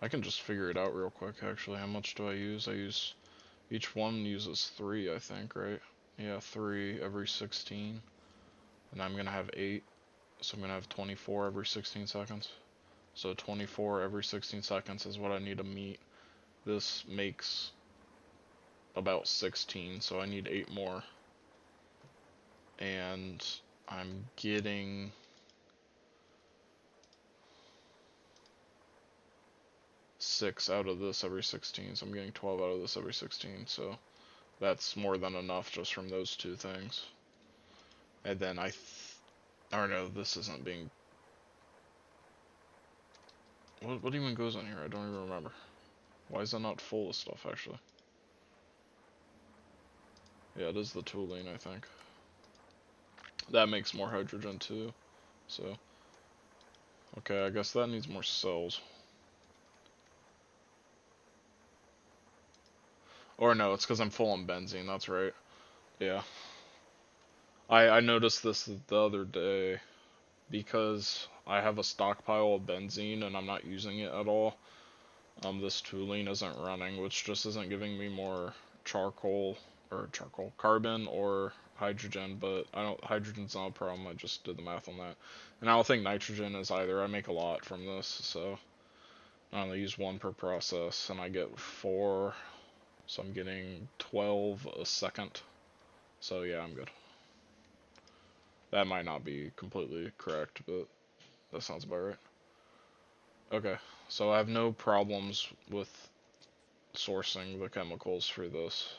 I can just figure it out real quick, actually. How much do I use? Each one uses 3, I think, right? Yeah, 3 every 16. And I'm gonna have 8. So I'm gonna have 24 every 16 seconds. So 24 every 16 seconds is what I need to meet. This makes about 16, so I need 8 more. And I'm getting 6 out of this every 16, so I'm getting 12 out of this every 16, so that's more than enough just from those two things. And then or no, this isn't being... What even goes on here? I don't even remember. Why is that not full of stuff, actually? Yeah, it is the toluene, I think. That makes more hydrogen, too. So... Okay, I guess that needs more cells. Or no, it's because I'm full on benzene, that's right. Yeah. I noticed this the other day because I have a stockpile of benzene and I'm not using it at all. This toluene isn't running, which just isn't giving me more carbon or hydrogen, but hydrogen's not a problem, I just did the math on that. And I don't think nitrogen is either, I make a lot from this, so I only use 1 per process, and I get 4, so I'm getting 12 a second. So yeah, I'm good. That might not be completely correct, but that sounds about right. Okay, so I have no problems with sourcing the chemicals for this.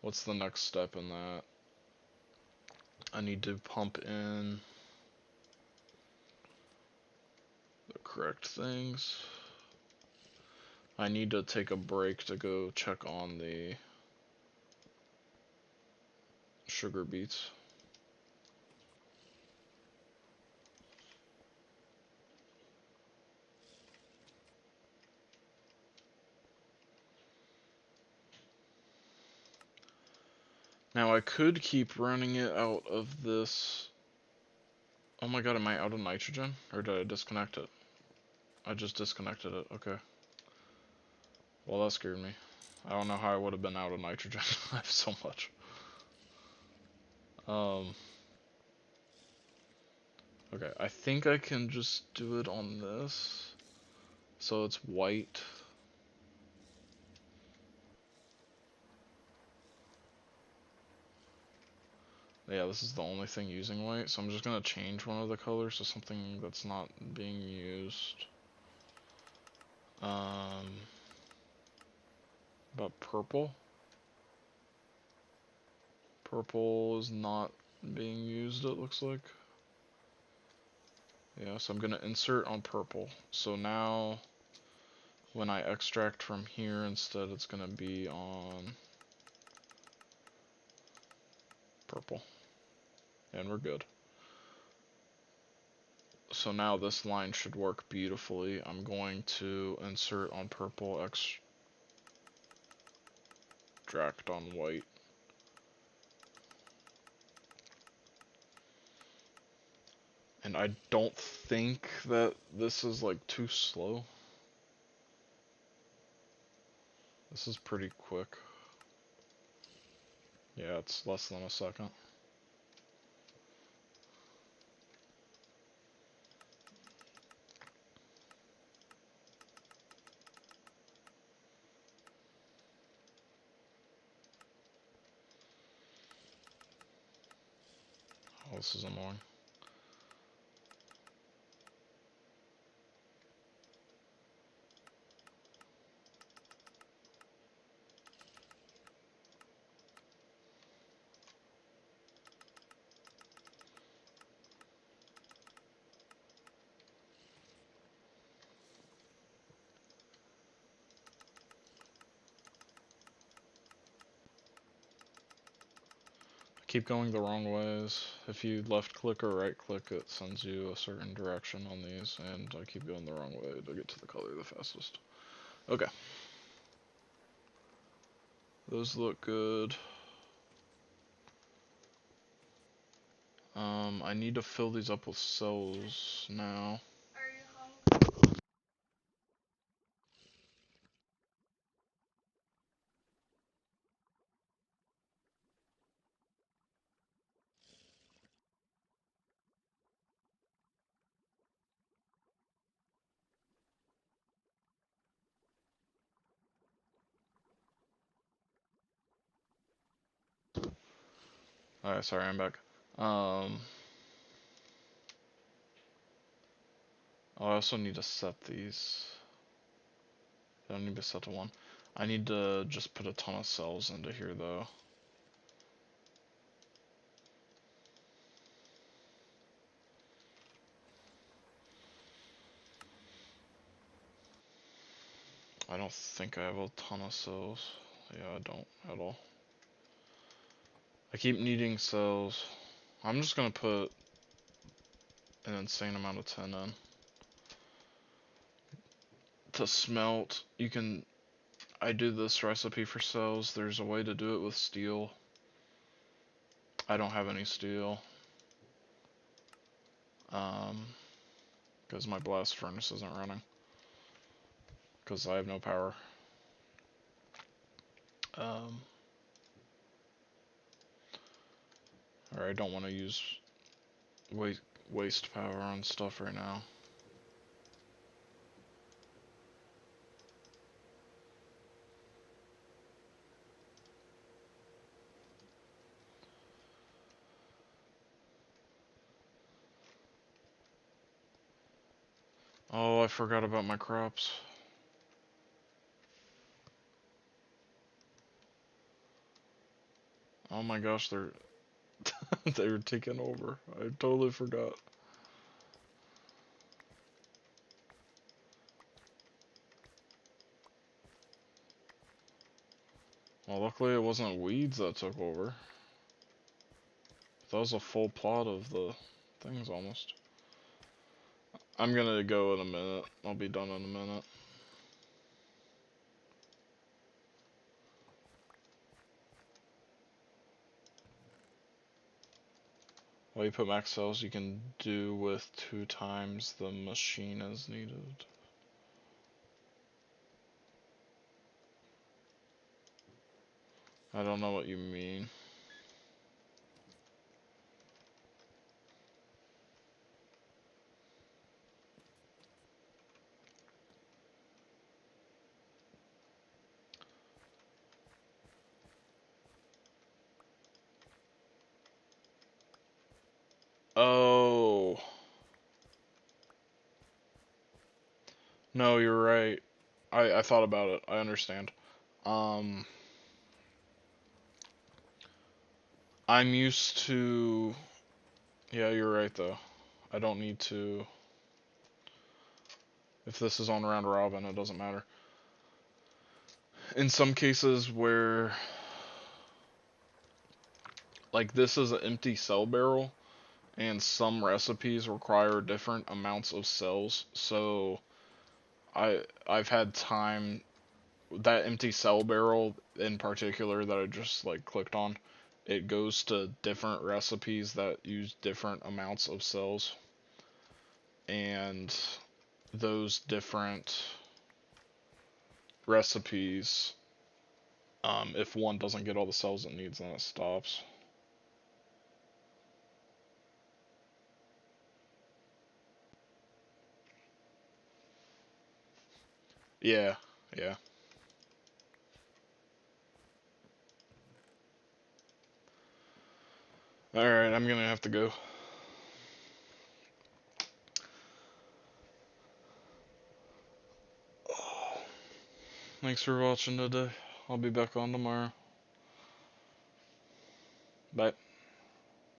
What's the next step in that? I need to pump in the correct things. I need to take a break to go check on the sugar beets. Now I could keep running it out of this. Oh my god, am I out of nitrogen? Or did I disconnect it? I just disconnected it, okay. Well, that scared me. I don't know how I would have been out of nitrogen. I have so much. Okay, I think I can just do it on this. So it's white. Yeah, this is the only thing using white, so I'm just gonna change one of the colors to something that's not being used. But purple? Purple is not being used, it looks like. Yeah, so I'm gonna insert on purple. So now, when I extract from here instead, it's gonna be on purple. And we're good. So now this line should work beautifully. I'm going to insert on purple, extract on white. And I don't think that this is like too slow. This is pretty quick. Yeah, it's less than a second. Oh, this is annoying. Keep going the wrong ways. If you left click or right click, it sends you a certain direction on these, and I keep going the wrong way to get to the color the fastest. Okay. Those look good. I need to fill these up with cells now. Alright, sorry, I'm back. I also need to set these. I don't need to set to 1. I need to just put a ton of cells into here though. I don't think I have a ton of cells. Yeah, I don't at all. I keep needing cells. I'm just gonna put an insane amount of tin in. To smelt, you can... I do this recipe for cells. There's a way to do it with steel. I don't have any steel. Because my blast furnace isn't running. Because I have no power. Or I don't want to use waste power on stuff right now. Oh, I forgot about my crops. Oh my gosh, they're they're taking over. I totally forgot. Well, luckily it wasn't weeds that took over. That was a full plot of the things almost. I'm gonna go in a minute. I'll be done in a minute. While you put max cells, you can do with 2 times the machine as needed. I don't know what you mean. Oh. No, you're right. I thought about it. I understand. Um, I'm used to... Yeah, you're right, though. I don't need to... If this is on round robin, it doesn't matter. In some cases where... Like, this is an empty cell barrel, and some recipes require different amounts of cells, so... I've had time... That empty cell barrel, in particular, that I just, like, clicked on, it goes to different recipes that use different amounts of cells. And those different recipes, if one doesn't get all the cells it needs, then it stops. Yeah, yeah. Alright, I'm gonna have to go. Thanks for watching today. I'll be back on tomorrow. Bye.